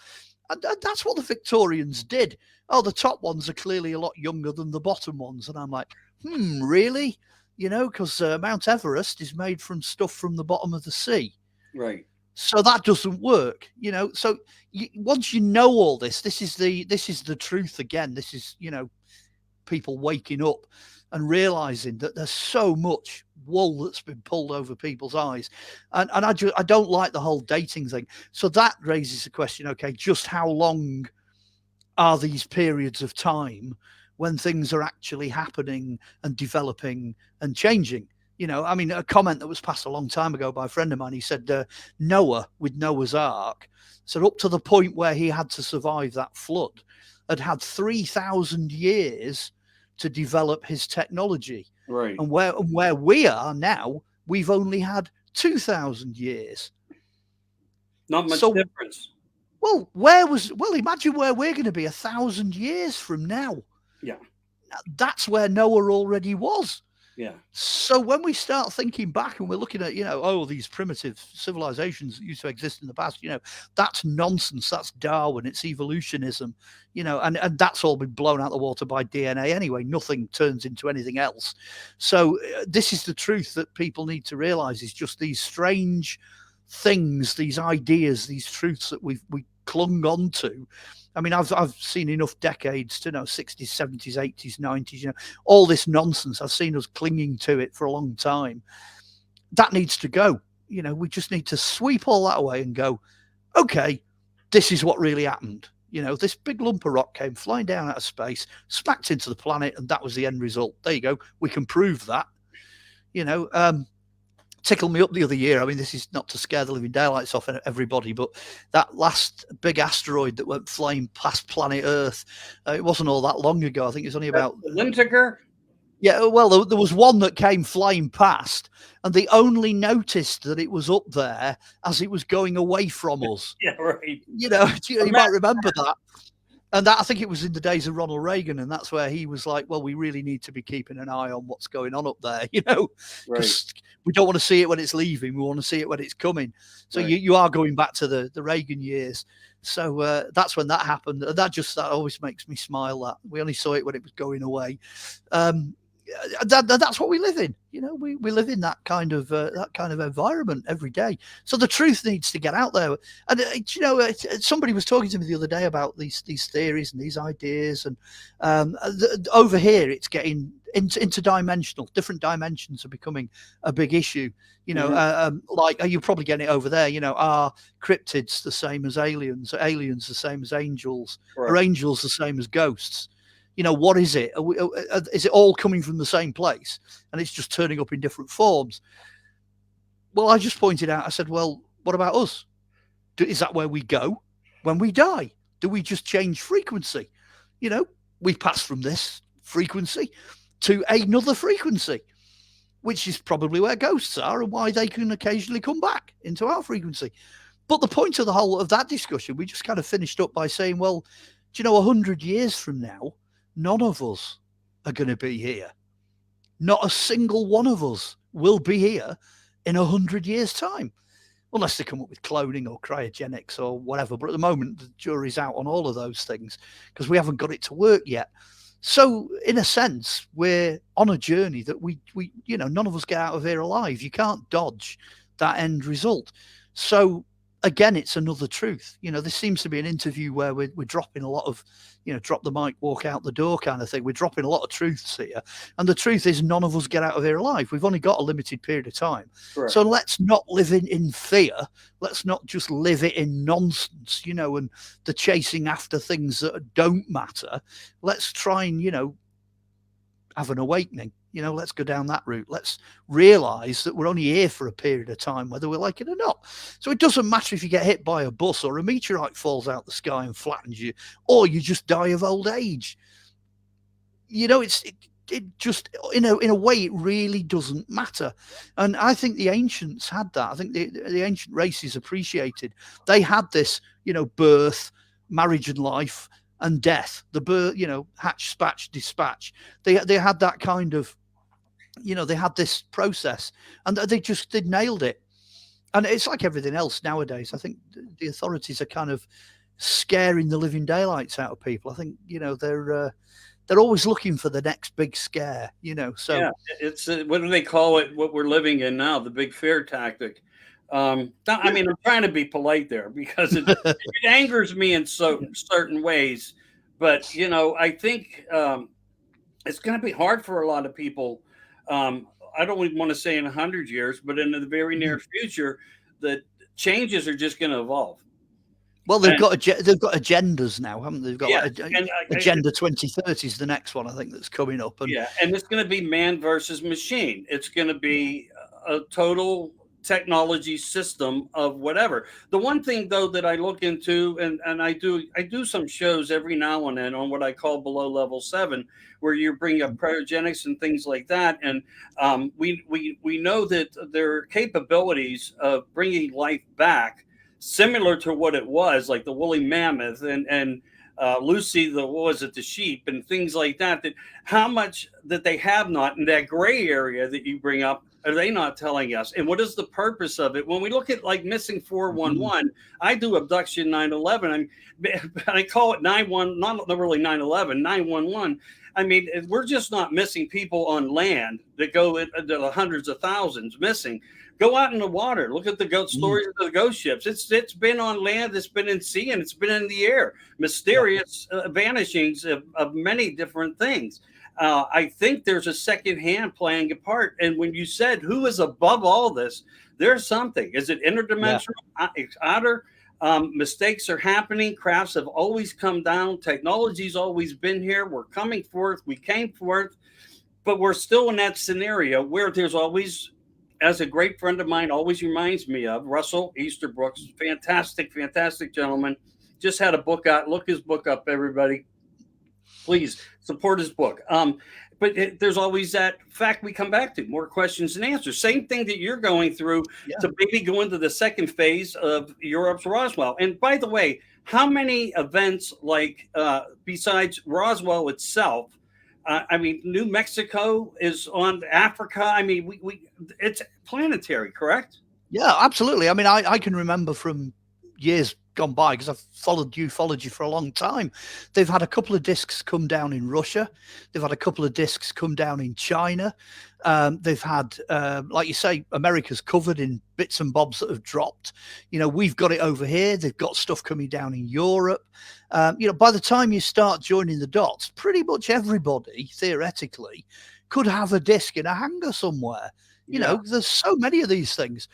And that's what the Victorians did. Oh, the top ones are clearly a lot younger than the bottom ones. And I'm like, really? You know, because Mount Everest is made from stuff from the bottom of the sea. Right. So that doesn't work, you know. So once you know all this is the truth again. This is, you know, people waking up and realizing that there's so much wool that's been pulled over people's eyes. And I don't like the whole dating thing. So that raises the question, okay, just how long are these periods of time when things are actually happening and developing and changing? You know, I mean, a comment that was passed a long time ago by a friend of mine, he said Noah with Noah's Ark, said up to the point where he had to survive that flood, had 3,000 years to develop his technology. Right. And where we are now, we've only had 2,000 years. Not much difference. Well, imagine where we're going to be 1,000 years from now. Yeah. That's where Noah already was. Yeah. So when we start thinking back and we're looking at, you know, oh, these primitive civilizations that used to exist in the past, you know, that's nonsense. That's Darwin. It's evolutionism, you know, and that's all been blown out the water by DNA anyway. Nothing turns into anything else. So this is the truth that people need to realize, is just these strange things, these ideas, these truths that we clung on to. I mean, I've seen enough decades to know 60s, 70s, 80s, 90s, you know, all this nonsense. I've seen us clinging to it for a long time. That needs to go. You know, we just need to sweep all that away and go, okay, this is what really happened. You know, this big lump of rock came flying down out of space, smacked into the planet, and that was the end result. There you go. We can prove that. You know, tickled me up the other year. I mean, this is not to scare the living daylights off everybody, but that last big asteroid that went flying past planet Earth, it wasn't all that long ago. I think it's only about Lintiger. Yeah, well, there was one that came flying past, and they only noticed that it was up there as it was going away from us. Yeah, right. You know, you might remember that. And that, I think it was in the days of Ronald Reagan, and that's where he was like, well, we really need to be keeping an eye on what's going on up there, you know, because we don't want to see it when it's leaving. We want to see it when it's coming. So you are going back to the Reagan years. So that's when that happened. That always makes me smile, that we only saw it when it was going away. that's what we live in. We live in that kind of environment every day. So the truth needs to get out there. And somebody was talking to me the other day about these theories and these ideas, and over here it's getting interdimensional. Different dimensions are becoming a big issue. Like you're probably getting it over there. Are cryptids the same as aliens? Are aliens the same as angels? Right. Are angels the same as ghosts? What is it? Is it all coming from the same place and it's just turning up in different forms? Well, I just pointed out, I said, well, what about us? Is that where we go when we die? Do we just change frequency? We pass from this frequency to another frequency, which is probably where ghosts are and why they can occasionally come back into our frequency. But the point of the whole of that discussion, we just kind of finished up by saying, well, 100 years from now, none of us are going to be here. Not a single one of us will be here in 100 years' time, unless they come up with cloning or cryogenics or whatever. But at the moment, the jury's out on all of those things because we haven't got it to work yet. So in a sense, we're on a journey that we none of us get out of here alive. You can't dodge that end result. So again, it's another truth. This seems to be an interview where we're dropping a lot of, drop the mic, walk out the door kind of thing. We're dropping a lot of truths here. And the truth is none of us get out of here alive. We've only got a limited period of time. Correct. So let's not live in fear. Let's not just live it in nonsense, and the chasing after things that don't matter. Let's try and, have an awakening. Let's go down that route. Let's realize that we're only here for a period of time, whether we like it or not. So it doesn't matter if you get hit by a bus or a meteorite falls out the sky and flattens you, or you just die of old age. It just, in a way, it really doesn't matter. And I think the ancients had that. I think the ancient races appreciated. They had this, birth, marriage and life, and death, the birth, hatch, spatch, dispatch. They had that kind of, they had this process, and they nailed it. And it's like everything else nowadays. I think the authorities are kind of scaring the living daylights out of people. I think they're always looking for the next big scare. So yeah, it's what do they call it? What we're living in now, the big fear tactic. I mean, I'm trying to be polite there because it angers me in certain ways, but I think it's going to be hard for a lot of people. I don't even want to say in 100 years, but in the very near future, the changes are just going to evolve. Well, they've got agendas now, haven't they? They've got Agenda 2030 is the next one, I think, that's coming up. And it's going to be man versus machine. It's going to be a total technology system of whatever. The one thing though that I look into, and I do some shows every now and then on what I call below level 7, where you bring up cryogenics and things like that, and we know that there are capabilities of bringing life back similar to what it was, like the woolly mammoth and Lucy, the sheep and things like that, that how much that they have not in that gray area that you bring up are they not telling us? And what is the purpose of it? When we look at like missing 411, I do abduction 911. I call it 911, not really 911, 911. I mean, we're just not missing people on land that go into the hundreds of thousands missing. Go out in the water. Look at the stories of the ghost ships. It's been on land, it's been in sea, and it's been in the air. Mysterious vanishings of many different things. I think there's a second hand playing a part. And when you said who is above all this, there's something. Is it interdimensional? It's outer. Mistakes are happening. Crafts have always come down. Technology's always been here. We're coming forth. We came forth. But we're still in that scenario where there's always, as a great friend of mine always reminds me of, Russell Easterbrooks, fantastic, fantastic gentleman. Just had a book out. Look his book up, everybody. Please support his book. But there's always that fact we come back to, more questions and answers. Same thing that you're going through to maybe go into the second phase of Europe's Roswell. And by the way, how many events like besides Roswell itself? I mean, New Mexico is on Africa. I mean, we it's planetary, correct? Yeah, absolutely. I mean, I can remember from years gone by, because I've followed ufology for a long time, they've had a couple of discs come down in Russia. They've had a couple of discs come down in China. They've had, like you say, America's covered in bits and bobs that have dropped. We've got it over here. They've got stuff coming down in Europe. By the time you start joining the dots, pretty much everybody, theoretically, could have a disc in a hangar somewhere. There's so many of these things.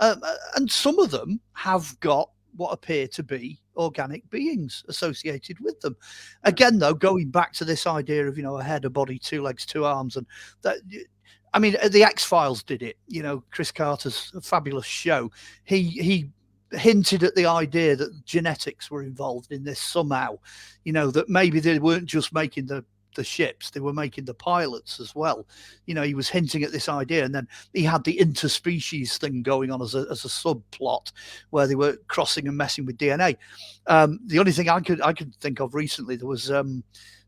And some of them have got what appear to be organic beings associated with them. Again, though, going back to this idea of, a head, a body, two legs, two arms, and that, I mean, the X-Files did it. Chris Carter's fabulous show. He hinted at the idea that genetics were involved in this somehow, that maybe they weren't just making the ships, they were making the pilots as well. He was hinting at this idea, and then he had the interspecies thing going on as a subplot where they were crossing and messing with DNA. The only thing I could think of recently, there was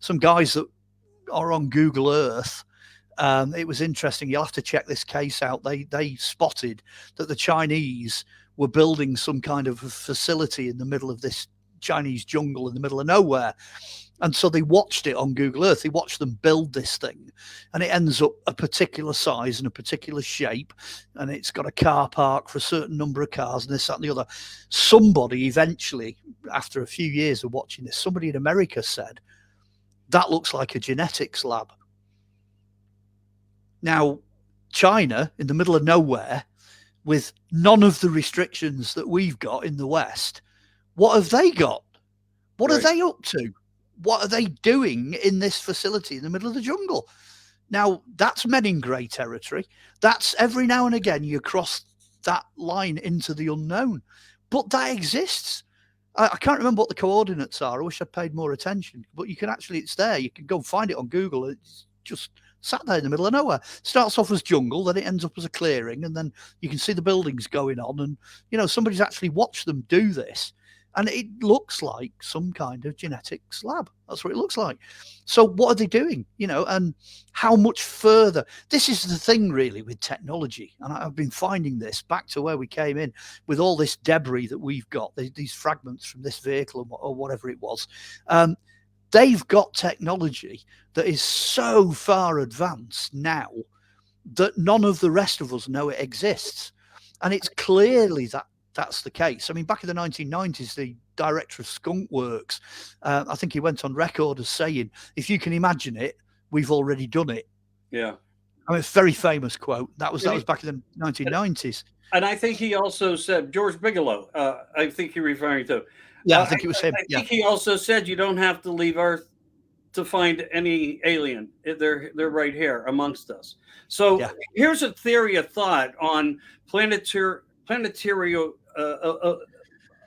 some guys that are on Google Earth. It was interesting. You'll have to check this case out. They spotted that the Chinese were building some kind of a facility in the middle of this Chinese jungle in the middle of nowhere. And so they watched it on Google Earth. They watched them build this thing, and it ends up a particular size and a particular shape, and it's got a car park for a certain number of cars and this, that, and the other. Somebody eventually, after a few years of watching this, somebody in America said, that looks like a genetics lab. Now, China, in the middle of nowhere, with none of the restrictions that we've got in the West, what have they got? What are they up to? What are they doing in this facility in the middle of the jungle? Now, that's men in grey territory. That's every now and again you cross that line into the unknown. But that exists. I can't remember what the coordinates are. I wish I'd paid more attention. But you can actually, it's there. You can go find it on Google. It's just sat there in the middle of nowhere. Starts off as jungle, then it ends up as a clearing, and then you can see the buildings going on. And, somebody's actually watched them do this. And it looks like some kind of genetics lab. That's what it looks like. So what are they doing? And how much further? This is the thing really with technology. And I've been finding this back to where we came in with all this debris that we've got, these fragments from this vehicle or whatever it was. They've got technology that is so far advanced now that none of the rest of us know it exists. And it's clearly that's the case. I mean, back in the 1990s, the director of Skunk Works, I think he went on record as saying, if you can imagine it, we've already done it. Yeah. I mean, it's a very famous quote. That was back in the 1990s. And I think he also said, George Bigelow, I think you're referring to. Yeah, I think it was him. I think he also said you don't have to leave Earth to find any alien. They're right here amongst us. So here's a theory of thought on planetary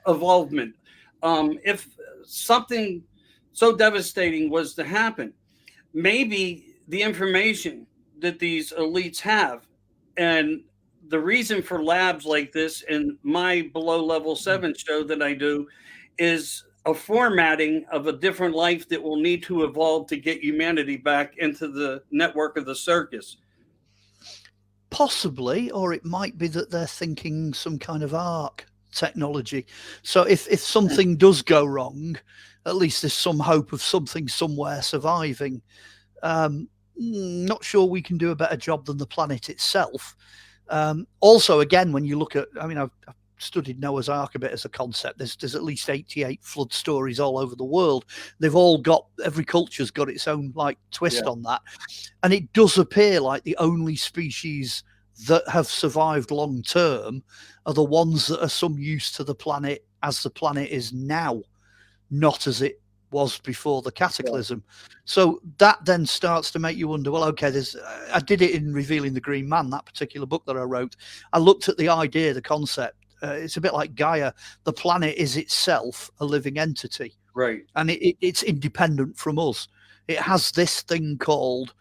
evolvement. If something so devastating was to happen, maybe the information that these elites have, and the reason for labs like this in my below level 7 show that I do, is a formatting of a different life that will need to evolve to get humanity back into the network of the circus. Possibly, or it might be that they're thinking some kind of arc technology. So if something does go wrong, at least there's some hope of something somewhere surviving. Not sure we can do a better job than the planet itself. Also, again, when you look at, I mean, I've studied Noah's Ark a bit as a concept. There's at least 88 flood stories all over the world. They've all got, every culture's got its own like twist on that. And it does appear like the only species that have survived long term are the ones that are some use to the planet as the planet is now, not as it was before the cataclysm. So that then starts to make you wonder, well, okay, I did it in Revealing the Green Man, that particular book that I wrote. I looked at the idea, the concept. It's a bit like Gaia. The planet is itself a living entity. Right. And it's independent from us. It has this thing called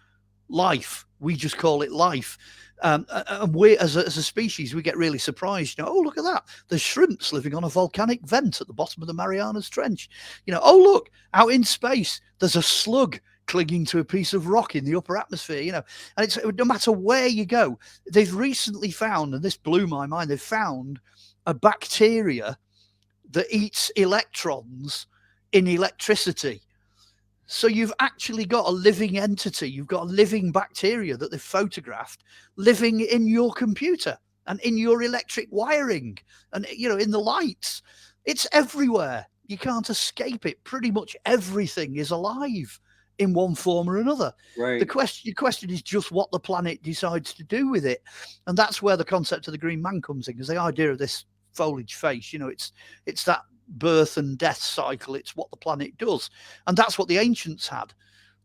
life. We just call it life. And we, as a species, we get really surprised. Oh, look at that. There's shrimps living on a volcanic vent at the bottom of the Marianas Trench. Oh, look, out in space, there's a slug clinging to a piece of rock in the upper atmosphere, and it's no matter where you go. They've recently found, and this blew my mind, they've found a bacteria that eats electrons in electricity. So you've actually got a living entity. You've got a living bacteria that they've photographed living in your computer and in your electric wiring and, in the lights. It's everywhere. You can't escape it. Pretty much everything is alive in one form or another. Right. The question is just what the planet decides to do with it. And that's where the concept of the green man comes in, because the idea of this foliage face, it's that birth and death cycle. It's what the planet does. And that's what the ancients had.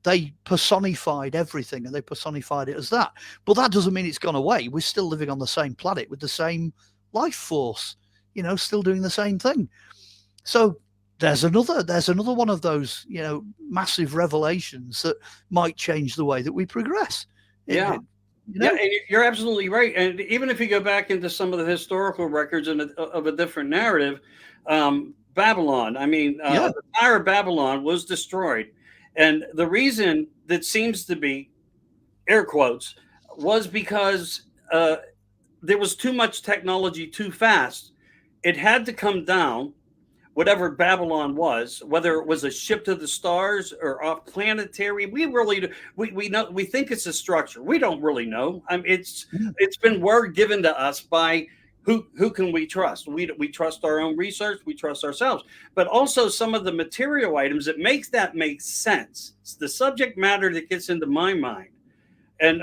They personified everything, and they personified it as that. But that doesn't mean it's gone away. We're still living on the same planet with the same life force, still doing the same thing. So there's another one of those, massive revelations that might change the way that we progress. Yeah. Yeah, and you're absolutely right. And even if you go back into some of the historical records of a different narrative, Babylon, the Tower of Babylon was destroyed. And the reason that seems to be, air quotes, was because there was too much technology too fast. It had to come down, whatever Babylon was, whether it was a ship to the stars or off planetary. We think it's a structure. We don't really know. It's been word given to us by who can we trust? We trust our own research. We trust ourselves, but also some of the material items that make sense. It's the subject matter that gets into my mind. And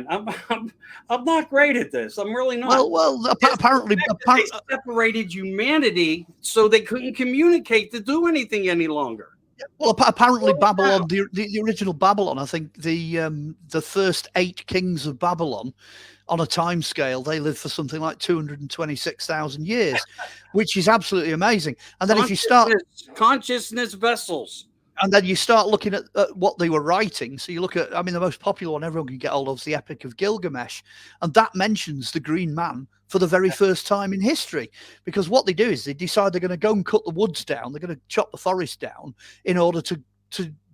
I'm not great at this. I'm really not. Well, apparently they separated humanity so they couldn't communicate to do anything any longer. Well, apparently Babylon, the original Babylon, I think the first 8 kings of Babylon, on a time scale, they lived for something like 226,000 years, which is absolutely amazing. And then if you start consciousness vessels. And then you start looking at what they were writing. So you look at, the most popular one everyone can get hold of is the Epic of Gilgamesh. And that mentions the Green Man for the very first time in history. Because what they do is they decide they're going to go and cut the woods down. They're going to chop the forest down in order to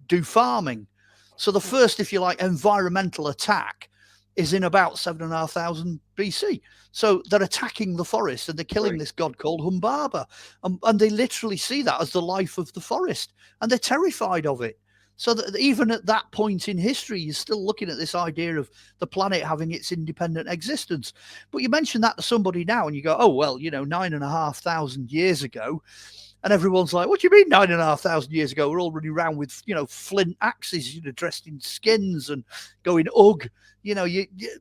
do farming. So the first, if you like, environmental attack is in about 7,500 BC. So they're attacking the forest and they're killing this god called Humbaba. And they literally see that as the life of the forest. And they're terrified of it. So that even at that point in history, you're still looking at this idea of the planet having its independent existence. But you mention that to somebody now and you go, oh, well, 9,500 years ago. And everyone's like, what do you mean 9,500 years ago? We're all running around with, flint axes, dressed in skins and going, ugh.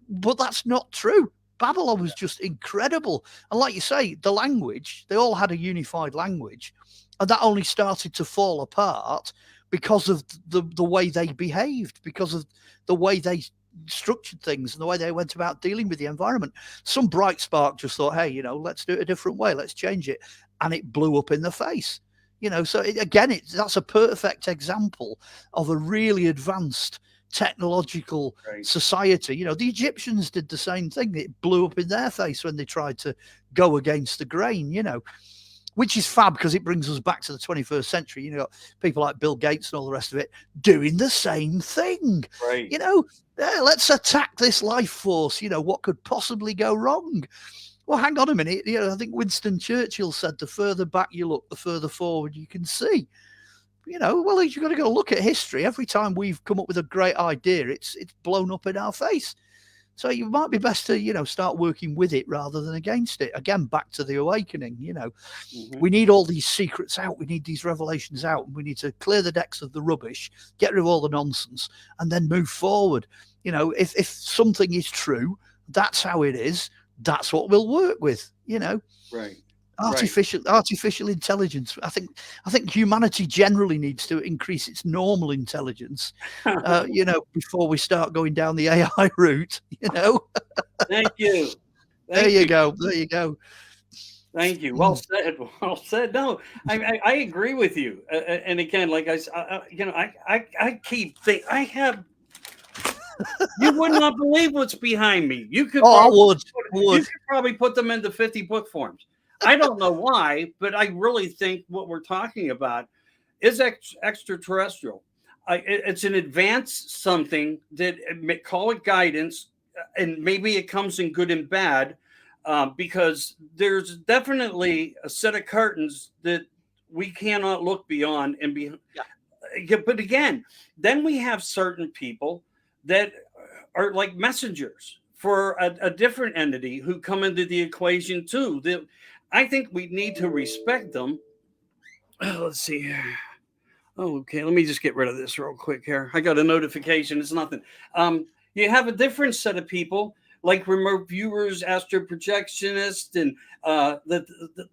But that's not true. Babylon was just incredible. And like you say, the language, they all had a unified language. And that only started to fall apart because of the way they behaved, because of the way they structured things and the way they went about dealing with the environment. Some bright spark just thought, hey, let's do it a different way. Let's change it. And it blew up in the face. So that's a perfect example of a really advanced technological society. The Egyptians did the same thing. It blew up in their face when they tried to go against the grain, which is fab because it brings us back to the 21st century. You know, people like Bill Gates and all the rest of it doing the same thing. Right. Let's attack this life force. What could possibly go wrong? Well, hang on a minute. I think Winston Churchill said the further back you look, the further forward you can see. Well, you've got to go look at history. Every time we've come up with a great idea, it's blown up in our face. So you might be best to, start working with it rather than against it. Again, back to the awakening, We need all these secrets out. We need these revelations out. And we need to clear the decks of the rubbish, get rid of all the nonsense, and then move forward. If something is true, that's how it is. That's what we'll work with, Right. Artificial intelligence. I think humanity generally needs to increase its normal intelligence, before we start going down the AI route. Thank you. There you go. Thank you. Well said. Well said. No, I agree with you. And again, like I keep thinking I have. You would not believe what's behind me. You could. I would. You could probably put them into 50 book forms. I don't know why, but I really think what we're talking about is extraterrestrial. It's an advanced something that call it guidance, and maybe it comes in good and bad. because there's definitely a set of curtains that we cannot look beyond and be. Yeah. Yeah, but again, then we have certain people that are like messengers for a different entity who come into the equation too. I think we need to respect them. Let's see here. Oh, okay. Let me just get rid of this real quick here. I got a notification. It's nothing. You have a different set of people like remote viewers, astro projectionists, and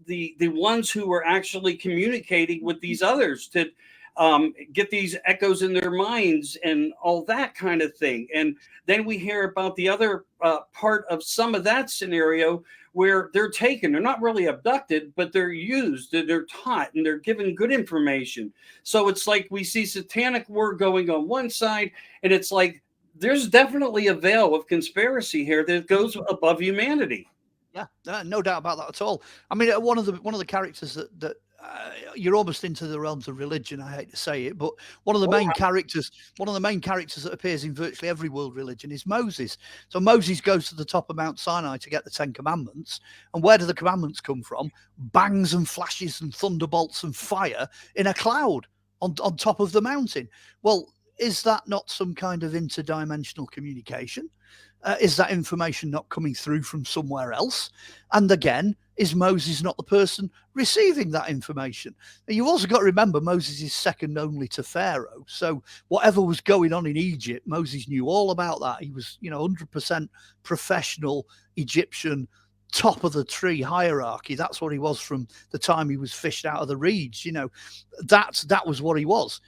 the ones who are actually communicating with these others to get these echoes in their minds and all that kind of thing. And then we hear about the other part of some of that scenario where they're taken. They're not really abducted, but they're used, they're taught, and they're given good information. So it's like we see satanic war going on one side, and it's like there's definitely a veil of conspiracy here that goes above humanity. Yeah, no doubt about that at all. I mean, one of the characters that you're almost into the realms of religion. I hate to say it, but one of the main characters that appears in virtually every world religion is Moses. So Moses goes to the top of Mount Sinai to get the 10 Commandments, and where do the commandments come from? Bangs and flashes and thunderbolts and fire in a cloud on top of the mountain. Well, is that not some kind of interdimensional communication? Is that information not coming through from somewhere else? And again, is Moses not the person receiving that information? And you've also got to remember Moses is second only to Pharaoh. So whatever was going on in Egypt, Moses knew all about that. He was, 100% professional Egyptian, top of the tree hierarchy. That's what he was from the time he was fished out of the reeds. That was what he was.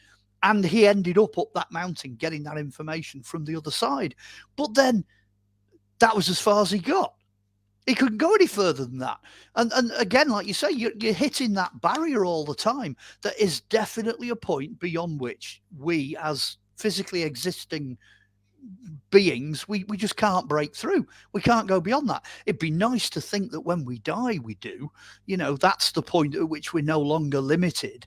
And he ended up that mountain getting that information from the other side. But then that was as far as he got. He couldn't go any further than that. And again, like you say, you're hitting that barrier all the time. There is definitely a point beyond which we, as physically existing beings, we just can't break through. We can't go beyond that. It'd be nice to think that when we die, we do. That's the point at which we're no longer limited.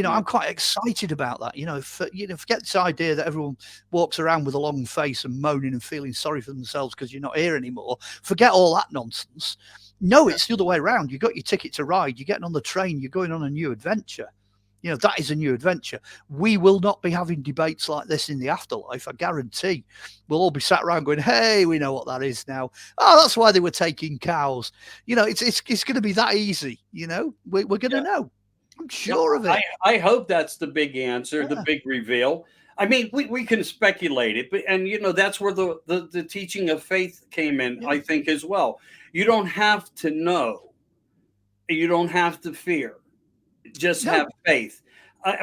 I'm quite excited about that. Forget this idea that everyone walks around with a long face and moaning and feeling sorry for themselves because you're not here anymore. Forget all that nonsense. No, it's the other way around. You got your ticket to ride. You're getting on the train. You're going on a new adventure. That is a new adventure. We will not be having debates like this in the afterlife. I guarantee. We'll all be sat around going, "Hey, we know what that is now. Oh, that's why they were taking cows." It's going to be that easy. We're going to know. I'm sure of it. I hope that's the big answer, the big reveal. I mean, we can speculate it, but that's where the teaching of faith came in. I think as well. You don't have to know. You don't have to fear. Just have faith.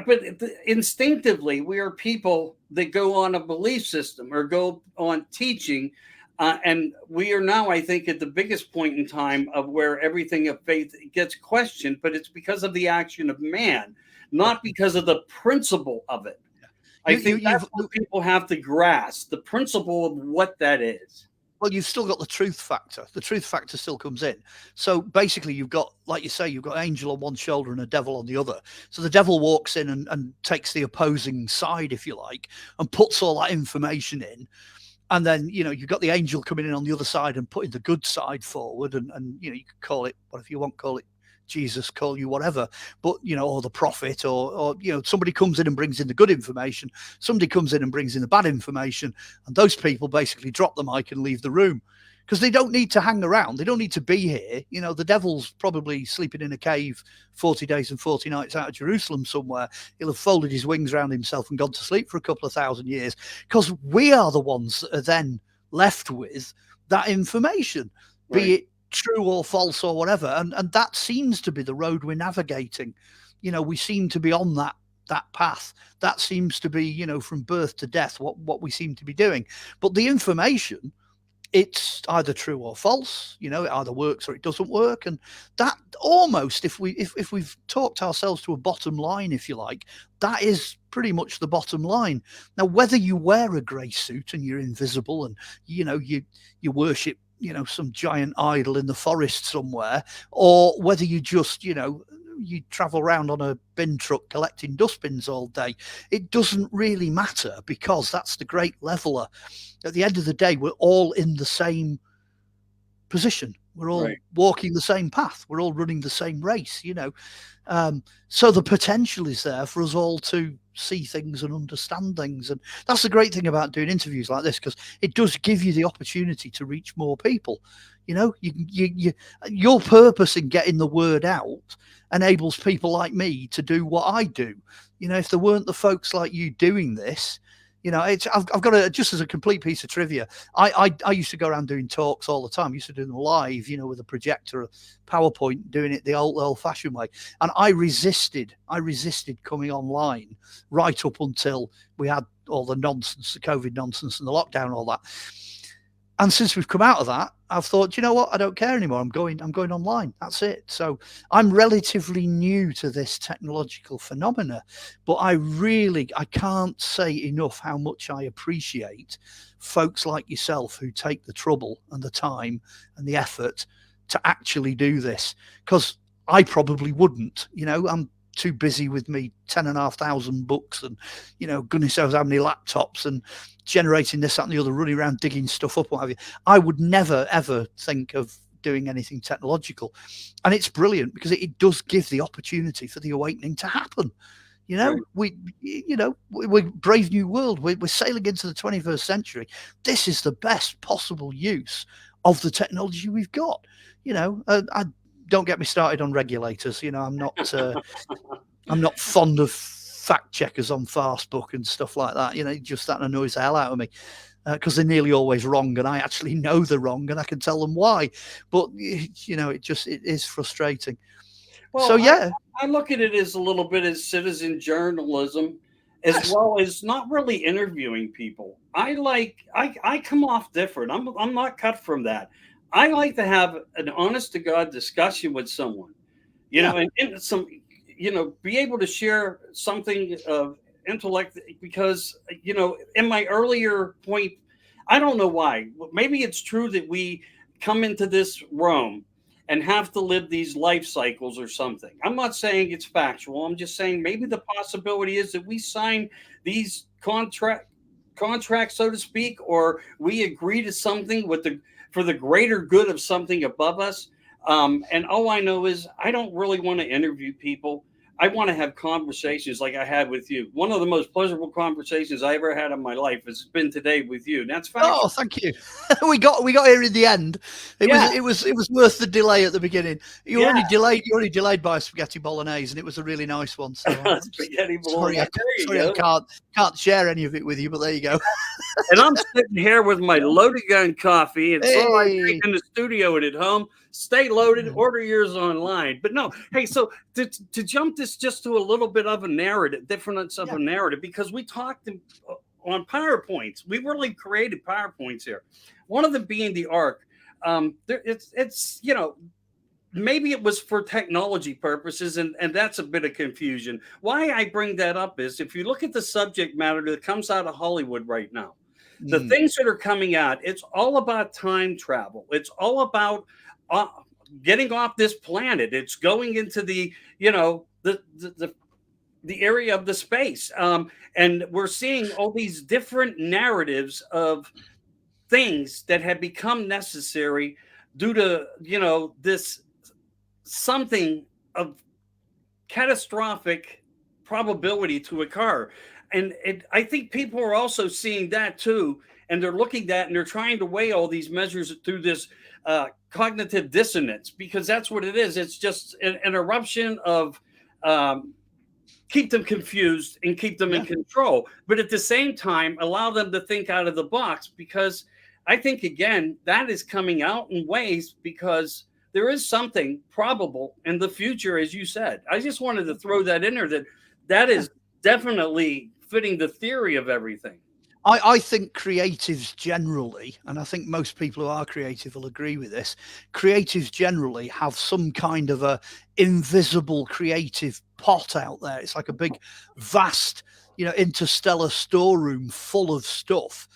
But instinctively, we are people that go on a belief system or go on teaching. And we are now, I think, at the biggest point in time of where everything of faith gets questioned, but it's because of the action of man, not because of the principle of it. I think that's what people have to grasp, the principle of what that is. Well, you've still got the truth factor. The truth factor still comes in. So basically, you've got, like you say, you've got an angel on one shoulder and a devil on the other. So the devil walks in and takes the opposing side, if you like, and puts all that information in. And then, you've got the angel coming in on the other side and putting the good side forward. And you could call it, whatever you want, call it Jesus, call you whatever, but or the prophet, or somebody comes in and brings in the good information, somebody comes in and brings in the bad information, and those people basically drop the mic and leave the room because they don't need to hang around. They don't need to be here. The devil's probably sleeping in a cave 40 days and 40 nights out of Jerusalem somewhere. He'll have folded his wings around himself and gone to sleep for a couple of thousand years, because we are the ones that are then left with that information, be it true or false or whatever, and that seems to be the road we're navigating. We seem to be on that path. That seems to be, from birth to death, what we seem to be doing. But the information, it's either true or false. It either works or it doesn't work. And that almost, if we've talked ourselves to a bottom line, if you like, that is pretty much the bottom line. Now, whether you wear a grey suit and you're invisible and you worship some giant idol in the forest somewhere, or whether you just, you travel around on a bin truck collecting dustbins all day, it doesn't really matter, because that's the great leveler. At the end of the day, we're all in the same position. We're all Right. walking the same path. We're all running the same race, so the potential is there for us all to see things and understand things. And that's the great thing about doing interviews like this, because it does give you the opportunity to reach more people. Your purpose in getting the word out enables people like me to do what I do. If there weren't the folks like you doing this, I've got just as a complete piece of trivia. I used to go around doing talks all the time. I used to do them live, with a projector, a PowerPoint, doing it the old-fashioned way. And I resisted coming online right up until we had all the nonsense, the COVID nonsense and the lockdown and all that. And since we've come out of that, I've thought, you know what? I don't care anymore. I'm going online. That's it. So I'm relatively new to this technological phenomena, but I can't say enough how much I appreciate folks like yourself who take the trouble and the time and the effort to actually do this, because I probably wouldn't. I'm too busy with me 10,500 books and goodness knows how many laptops and generating this, that and the other, running around digging stuff up, what have you. I would never ever think of doing anything technological. And it's brilliant because it does give the opportunity for the awakening to happen. Right. We're brave new world. We're sailing into the 21st century. This is the best possible use of the technology we've got. I don't get me started on regulators. I'm not I'm not fond of fact checkers on Facebook and stuff like that. Just that annoys the hell out of me, because they're nearly always wrong, and I actually know they're wrong, and I can tell them why. But it is frustrating. Well, so yeah, I look at it as a little bit as citizen journalism, as well as not really interviewing people. I come off different. I'm not cut from that. I like to have an honest to God discussion with someone, and some, be able to share something of intellect, because, in my earlier point, I don't know why. Maybe it's true that we come into this realm and have to live these life cycles or something. I'm not saying it's factual. I'm just saying maybe the possibility is that we sign these contracts, so to speak, or we agree to something for the greater good of something above us. And all I know is I don't really want to interview people. I want to have conversations like I had with you. One of the most pleasurable conversations I ever had in my life has been today with you. And that's factual. Oh, thank you. we got here in the end. It was worth the delay at the beginning. You only delayed by spaghetti bolognese, and it was a really nice one. So spaghetti bolognese. Sorry, I can't share any of it with you, but there you go. And I'm sitting here with my loaded gun coffee. It's all I drink in the studio and at home. Stay loaded, order yours online. But no, hey, so to jump this just to a little bit of a narrative, difference of a narrative, because we talked on PowerPoints. We really created PowerPoints here. One of them being the Ark. It's maybe it was for technology purposes, and that's a bit of confusion. Why I bring that up is if you look at the subject matter that comes out of Hollywood right now, the things that are coming out, it's all about time travel. It's all about getting off this planet. It's going into the area of the space, and we're seeing all these different narratives of things that have become necessary due to this something of catastrophic probability to occur. And I think people are also seeing that too, and they're looking at that and they're trying to weigh all these measures through this cognitive dissonance, because that's what it is. It's just an eruption of keep them confused and keep them in control, but at the same time allow them to think out of the box, because I think again that is coming out in ways because there is something probable in the future, as you said. I just wanted to throw that in there, that is definitely fitting the theory of everything. I think creatives generally, and I think most people who are creative will agree with this, creatives generally have some kind of a invisible creative pot out there. It's like a big, vast, interstellar storeroom full of stuff.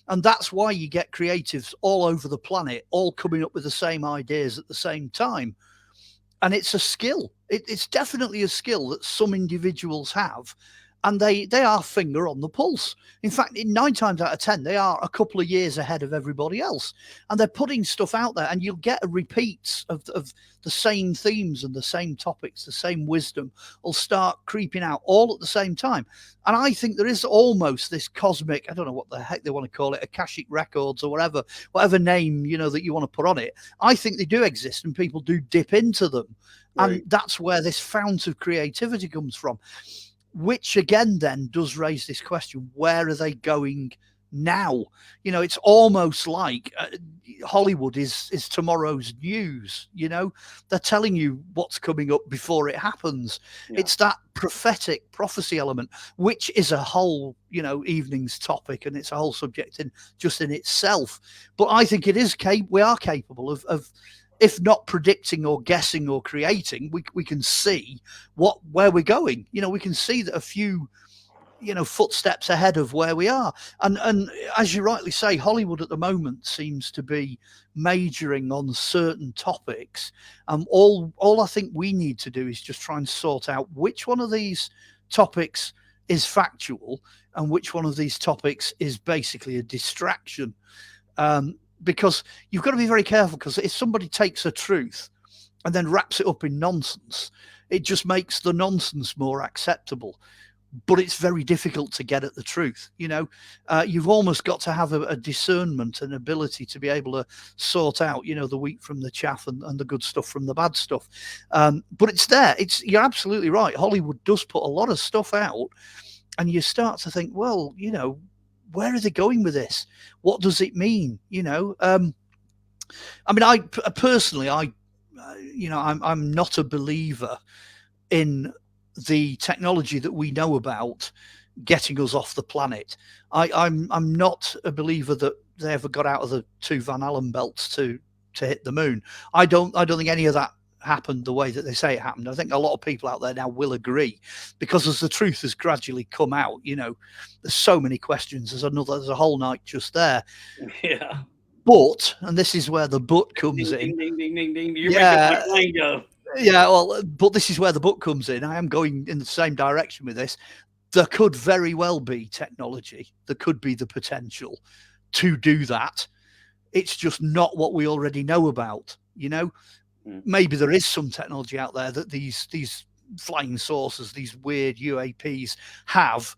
And that's why you get creatives all over the planet, all coming up with the same ideas at the same time. And it's a skill. It's definitely a skill that some individuals have. and they are finger on the pulse. In fact, in 9 times out of 10, they are a couple of years ahead of everybody else, and they're putting stuff out there, and you'll get repeats of the same themes and the same topics, the same wisdom will start creeping out all at the same time. And I think there is almost this cosmic, I don't know what the heck they want to call it, Akashic records or whatever name, that you want to put on it. I think they do exist, and people do dip into them. Right. And that's where this fount of creativity comes from. Which again then does raise this question: where are they going now? It's almost like Hollywood is tomorrow's news. They're telling you what's coming up before it happens. Yeah. It's that prophetic prophecy element, which is a whole evening's topic, and it's a whole subject just in itself. But I think we are capable of if not predicting or guessing or creating, we can see where we're going. We can see that a few, footsteps ahead of where we are. And as you rightly say, Hollywood at the moment seems to be majoring on certain topics. All I think we need to do is just try and sort out which one of these topics is factual and which one of these topics is basically a distraction. Because you've got to be very careful, because if somebody takes a truth and then wraps it up in nonsense, it just makes the nonsense more acceptable. But it's very difficult to get at the truth. You've almost got to have a discernment and ability to be able to sort out, the wheat from the chaff and the good stuff from the bad stuff. But it's there. You're absolutely right. Hollywood does put a lot of stuff out, and you start to think, well, where are they going with this? What does it mean? I personally, I'm not a believer in the technology that we know about getting us off the planet. I'm not a believer that they ever got out of the 2 Van Allen belts to hit the moon. I don't think any of that happened the way that they say it happened. I think a lot of people out there now will agree, because as the truth has gradually come out, there's so many questions. There's a whole night just there. Yeah. But, and this is where the but comes in. Ding, ding, ding, ding. You're making my plane go. Yeah, well, but this is where the but comes in. I am going in the same direction with this. There could very well be technology. There could be the potential to do that. It's just not what we already know about, Maybe there is some technology out there that these flying saucers, these weird UAPs have,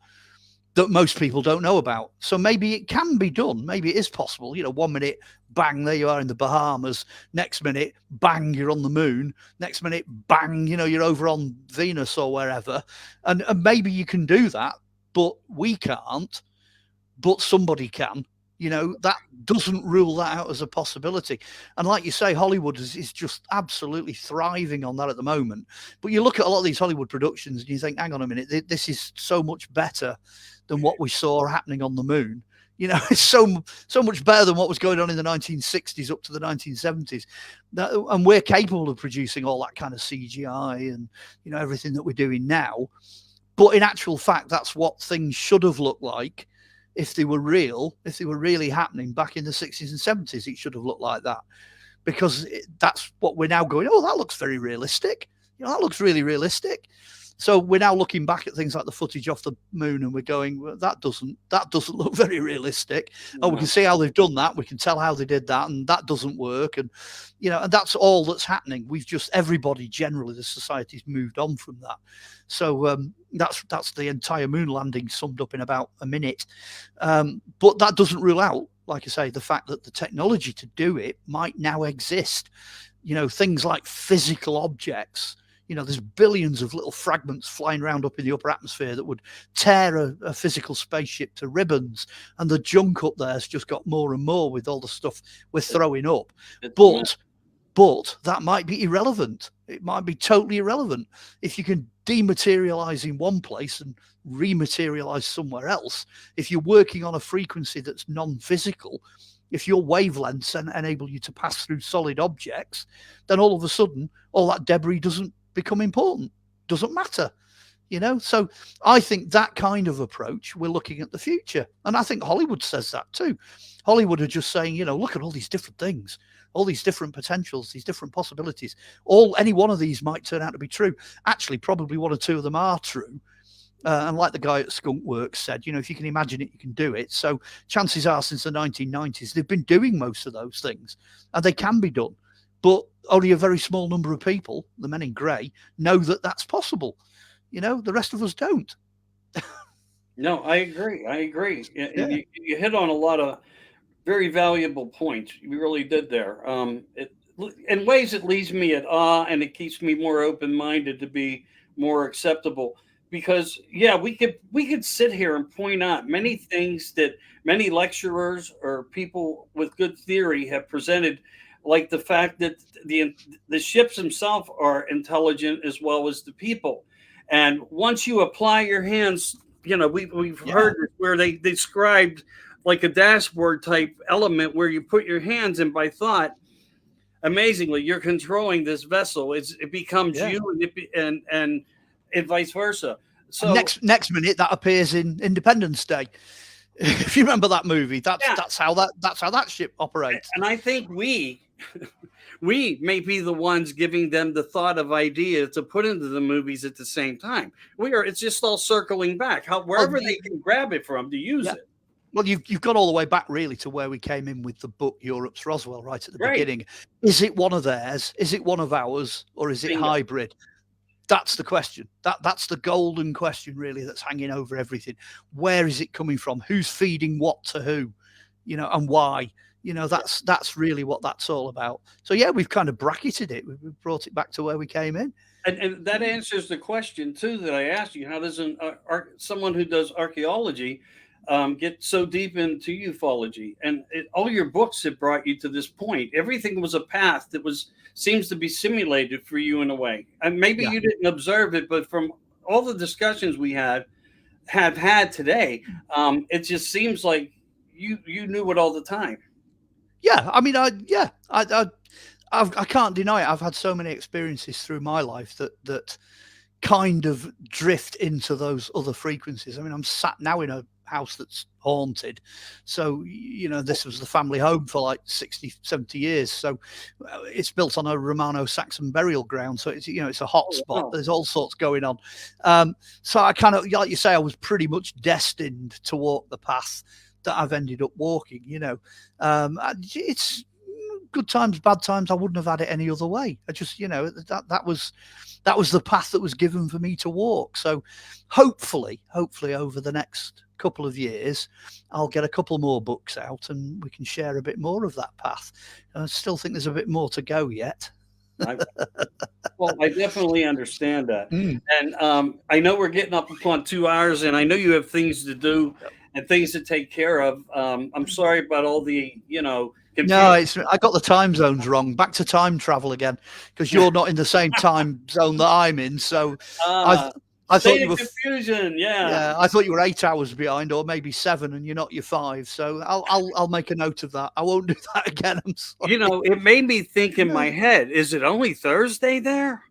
that most people don't know about. So maybe it can be done. Maybe it is possible. 1 minute, bang, there you are in the Bahamas. Next minute, bang, you're on the moon. Next minute, bang, you're over on Venus or wherever. And maybe you can do that, but we can't. But somebody can. That doesn't rule that out as a possibility. And like you say, Hollywood is just absolutely thriving on that at the moment. But you look at a lot of these Hollywood productions and you think, hang on a minute, this is so much better than what we saw happening on the moon. It's so much better than what was going on in the 1960s up to the 1970s. And we're capable of producing all that kind of CGI and, everything that we're doing now. But in actual fact, that's what things should have looked like. If they were real, if they were really happening back in the 60s and 70s, it should have looked like that, because that's what we're now going, oh, that looks very realistic. That looks really realistic. So we're now looking back at things like the footage off the moon, and we're going, well, that doesn't look very realistic. No. Oh, we can see how they've done that. We can tell how they did that, and that doesn't work. And, and that's all that's happening. Everybody generally, the society's moved on from that. So that's the entire moon landing summed up in about a minute. But that doesn't rule out, like I say, the fact that the technology to do it might now exist. Things like physical objects. There's billions of little fragments flying around up in the upper atmosphere that would tear a physical spaceship to ribbons. And the junk up there has just got more and more with all the stuff we're throwing up. But that might be irrelevant. It might be totally irrelevant. If you can dematerialize in one place and rematerialize somewhere else, if you're working on a frequency that's non-physical, if your wavelengths enable you to pass through solid objects, then all of a sudden, all that debris doesn't become important, doesn't matter. So I think that kind of approach, we're looking at the future. And I think Hollywood says that too. Hollywood are just saying, look at all these different things, all these different potentials, these different possibilities. Any one of these might turn out to be true. Actually, probably one or two of them are true. And like the guy at Skunk Works said, if you can imagine it, you can do it. So chances are, since the 1990s, they've been doing most of those things, and they can be done. But only a very small number of people, the men in grey, know that that's possible. The rest of us don't. No, I agree. And you hit on a lot of very valuable points. You really did there. In ways, it leaves me at awe, and it keeps me more open-minded to be more acceptable. Because we could sit here and point out many things that many lecturers or people with good theory have presented, like the fact that the ships themselves are intelligent as well as the people. And once you apply your hands, we've heard where they described like a dashboard type element where you put your hands in by thought. Amazingly, you're controlling this vessel. It becomes you, and vice versa. So next minute that appears in Independence Day. If you remember that movie, that's how that ship operates. And I think we may be the ones giving them the thought of idea to put into the movies at the same time. It's just all circling back, wherever they can grab it from to use it. Well, you've got all the way back really to where we came in with the book Europe's Roswell right at the beginning. Is it one of theirs? Is it one of ours? Or is it hybrid? That's the question. That's the golden question, really, that's hanging over everything. Where is it coming from? Who's feeding what to who? And why? That's really what that's all about. So we've kind of bracketed it. We've brought it back to where we came in. And that answers the question too that I asked you. How does someone who does archaeology get so deep into ufology? And all your books have brought you to this point. Everything was a path that seems to be simulated for you in a way. And maybe you didn't observe it, but from all the discussions we have had today, it just seems like you knew it all the time. Yeah, I mean, I can't deny it. I've had so many experiences through my life that kind of drift into those other frequencies. I mean, I'm sat now in a house that's haunted, so this was the family home for like 60-70 years, so it's built on a Romano-Saxon burial ground, so it's it's a hot spot. There's all sorts going on, so I kind of, like you say, I was pretty much destined to walk the path that I've ended up walking. It's good times, bad times. I wouldn't have had it any other way. I just that was the path that was given for me to walk. So hopefully over the next couple of years, I'll get a couple more books out and we can share a bit more of that path. I still think there's a bit more to go yet. Well, I definitely understand that. And I know we're getting up upon 2 hours, and I know you have things to do and things to take care of. I'm sorry about all the, confusion. No, I got the time zones wrong. Back to time travel again, because you're not in the same time zone that I'm in. So I thought you were confusion. Yeah, I thought you were 8 hours behind, or maybe 7, and you're not. You're 5. So I'll make a note of that. I won't do that again. I'm sorry. It made me think in my head: is it only Thursday there?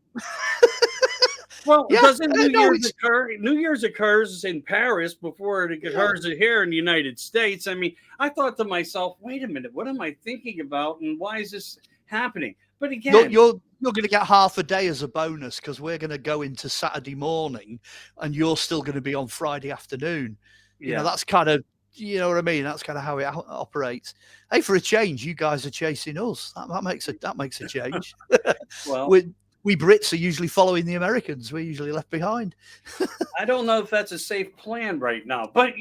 Well, doesn't New Year's occurs in Paris before it occurs here in the United States? I mean, I thought to myself, wait a minute, what am I thinking about, and why is this happening? But again, you're going to get half a day as a bonus, because we're going to go into Saturday morning, and you're still going to be on Friday afternoon. That's kind of, what I mean. That's kind of how it operates. Hey, for a change, you guys are chasing us. That makes a change. Well. We Brits are usually following the Americans. We're usually left behind. I don't know if that's a safe plan right now, but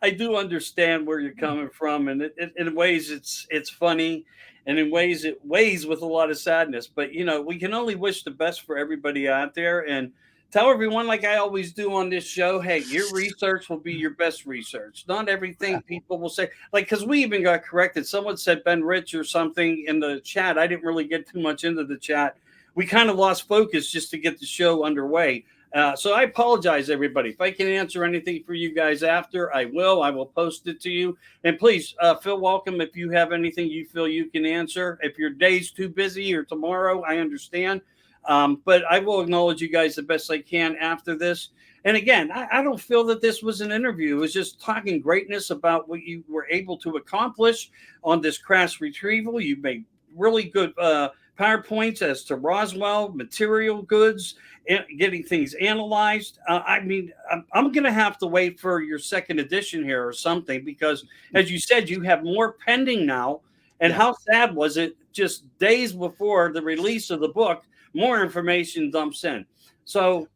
I do understand where you're coming from, and in ways it's funny, and in ways it weighs with a lot of sadness. But we can only wish the best for everybody out there, and tell everyone, like I always do on this show, hey, your research will be your best research. Not everything people will say, because we even got corrected. Someone said Ben Rich or something in the chat. I didn't really get too much into the chat. We kind of lost focus just to get the show underway. So I apologize, everybody. If I can answer anything for you guys after, I will. I will post it to you. And please feel welcome if you have anything you feel you can answer. If your day's too busy or tomorrow, I understand. But I will acknowledge you guys the best I can after this. And again, I don't feel that this was an interview. It was just talking greatness about what you were able to accomplish on this crash retrieval. You made really good PowerPoints as to Roswell, material goods, and getting things analyzed. I mean, I'm going to have to wait for your second edition here or something because, as you said, you have more pending now. And Yeah. how sad was it? Just days before the release of the book, more information dumps in. So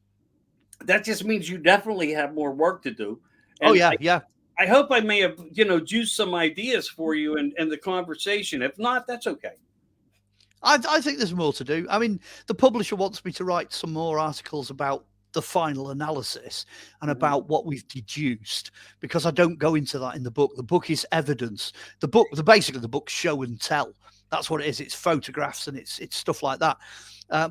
that just means you definitely have more work to do. Oh And yeah, yeah. I hope I may have, juiced some ideas for you in the conversation. If not, that's okay. I think there's more to do. I mean, the publisher wants me to write some more articles about the final analysis and about what we've deduced, because I don't go into that in the book. The book is evidence. Basically the book's show and tell. That's what it is. It's photographs and it's stuff like that.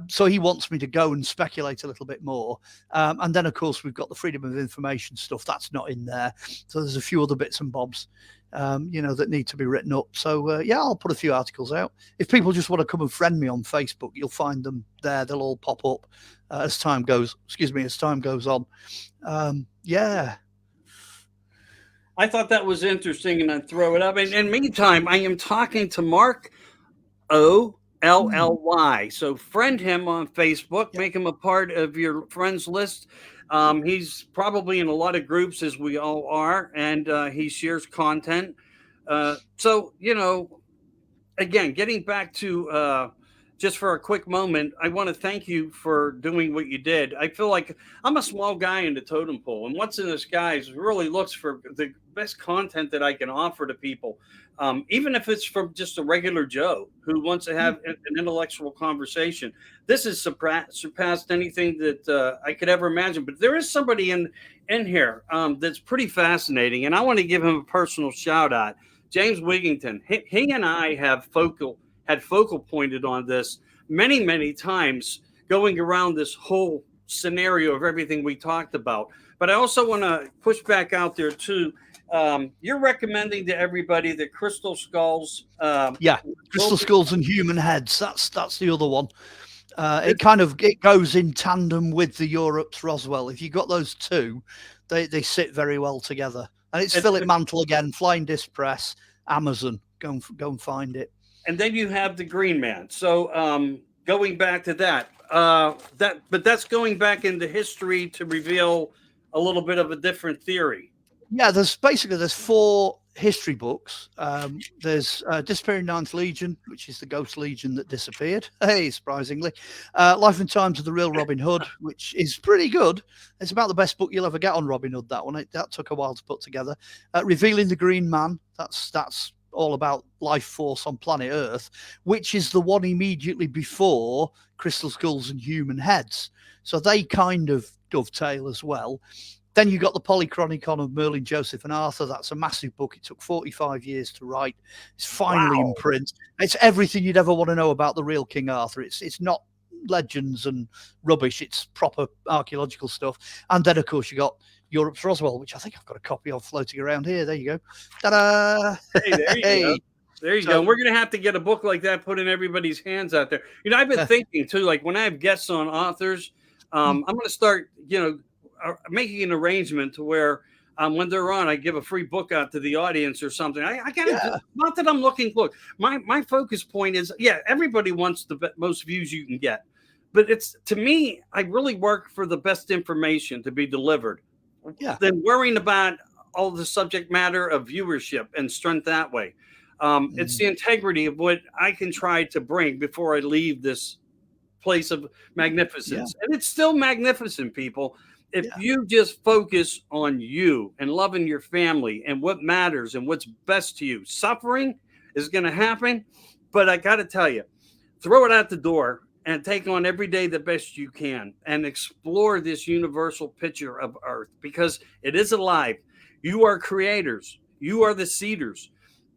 So he wants me to go and speculate a little bit more. And then, of course, we've got the freedom of information stuff. That's not in there. So there's a few other bits and bobs, that need to be written up. So, yeah, I'll put a few articles out. If people just want to come and friend me on Facebook, you'll find them there. They'll all pop up as time goes on. Yeah. I thought that was interesting, and I'd throw it up. And in the meantime, I am talking to Mark Olly. So friend him on Facebook, make him a part of your friends list. He's probably in a lot of groups, as we all are, and he shares content. So, again, getting back to just for a quick moment, I want to thank you for doing what you did. I feel like I'm a small guy in the totem pole, and What's in the Skies really looks for the best content that I can offer to people, even if it's from just a regular Joe who wants to have an intellectual conversation. This has surpassed anything that I could ever imagine. But there is somebody in here that's pretty fascinating, and I want to give him a personal shout out. James Wigington. He and I had focal pointed on this many, many times, going around this whole scenario of everything we talked about. But I also want to push back out there too. You're recommending to everybody the Crystal Skulls. Crystal Skulls and Human Heads. That's the other one. It goes in tandem with the Europe's Roswell. If you got those two, they sit very well together. And it's Philip Mantle again, Flying Disc Press, Amazon. Go and find it. And then you have the Green Man. So going back to that, but that's going back into history to reveal a little bit of a different theory. Yeah, there's 4 history books. There's Disappearing Ninth Legion, which is the ghost legion that disappeared. Hey, surprisingly. Life and Times of the Real Robin Hood, which is pretty good. It's about the best book you'll ever get on Robin Hood, that one. That took a while to put together. Revealing the Green Man, that's all about life force on planet Earth, which is the one immediately before Crystal Skulls and Human Heads. So they kind of dovetail as well. Then you got the Polychronicon of Merlin, Joseph, and Arthur. That's a massive book. It took 45 years to write. It's finally in print. It's everything you'd ever want to know about the real King Arthur. It's not legends and rubbish. It's proper archaeological stuff. And then, of course, you got Europe's Roswell, which I think I've got a copy of floating around here. There you go. Ta-da! Hey, there you go. There you go. We're going to have to get a book like that put in everybody's hands out there. I've been thinking, too, like when I have guests on authors, I'm going to start, making an arrangement to where when they're on, I give a free book out to the audience or something. I got to, not that I'm looking, my focus point is, everybody wants the most views you can get. But to me, I really work for the best information to be delivered. Than worrying about all the subject matter of viewership and strength that way. It's the integrity of what I can try to bring before I leave this place of magnificence. And it's still magnificent, people. If you just focus on you and loving your family and what matters and what's best to you, suffering is going to happen. But I got to tell you, throw it out the door and take on every day the best you can and explore this universal picture of Earth, because it is alive. You are creators. You are the seeders.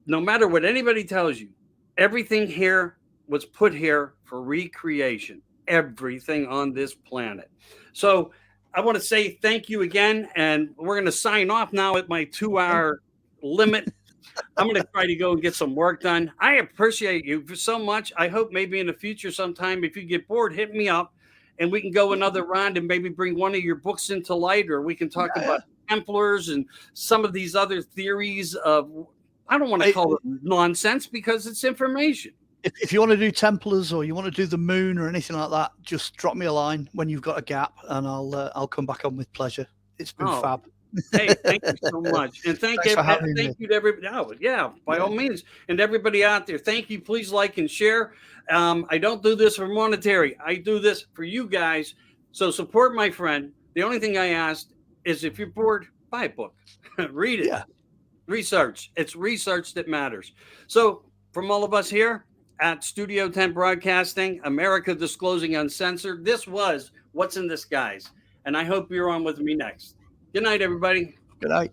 No matter what anybody tells you, everything here was put here for recreation. Everything on this planet. So I want to say thank you again, and we're going to sign off now at my 2-hour limit. I'm going to try to go and get some work done. I appreciate you so much. I hope maybe in the future sometime, if you get bored, hit me up, and we can go another round and maybe bring one of your books into light, or we can talk about Templars and some of these other theories of, I don't want to call it nonsense because it's information. if you want to do Templars or you want to do the Moon or anything like that, just drop me a line when you've got a gap, and I'll come back on with pleasure. It's been fab. Hey, thank you so much, and thank you to everybody. Oh, yeah, by all means, and everybody out there, thank you. Please like and share. I don't do this for monetary. I do this for you guys. So support my friend. The only thing I asked is, if you're bored, buy a book, read it, research. It's research that matters. So from all of us here at Studio 10 Broadcasting, America Disclosing Uncensored, this was What's in Disguise, and I hope you're on with me next. Good night, everybody. Good night.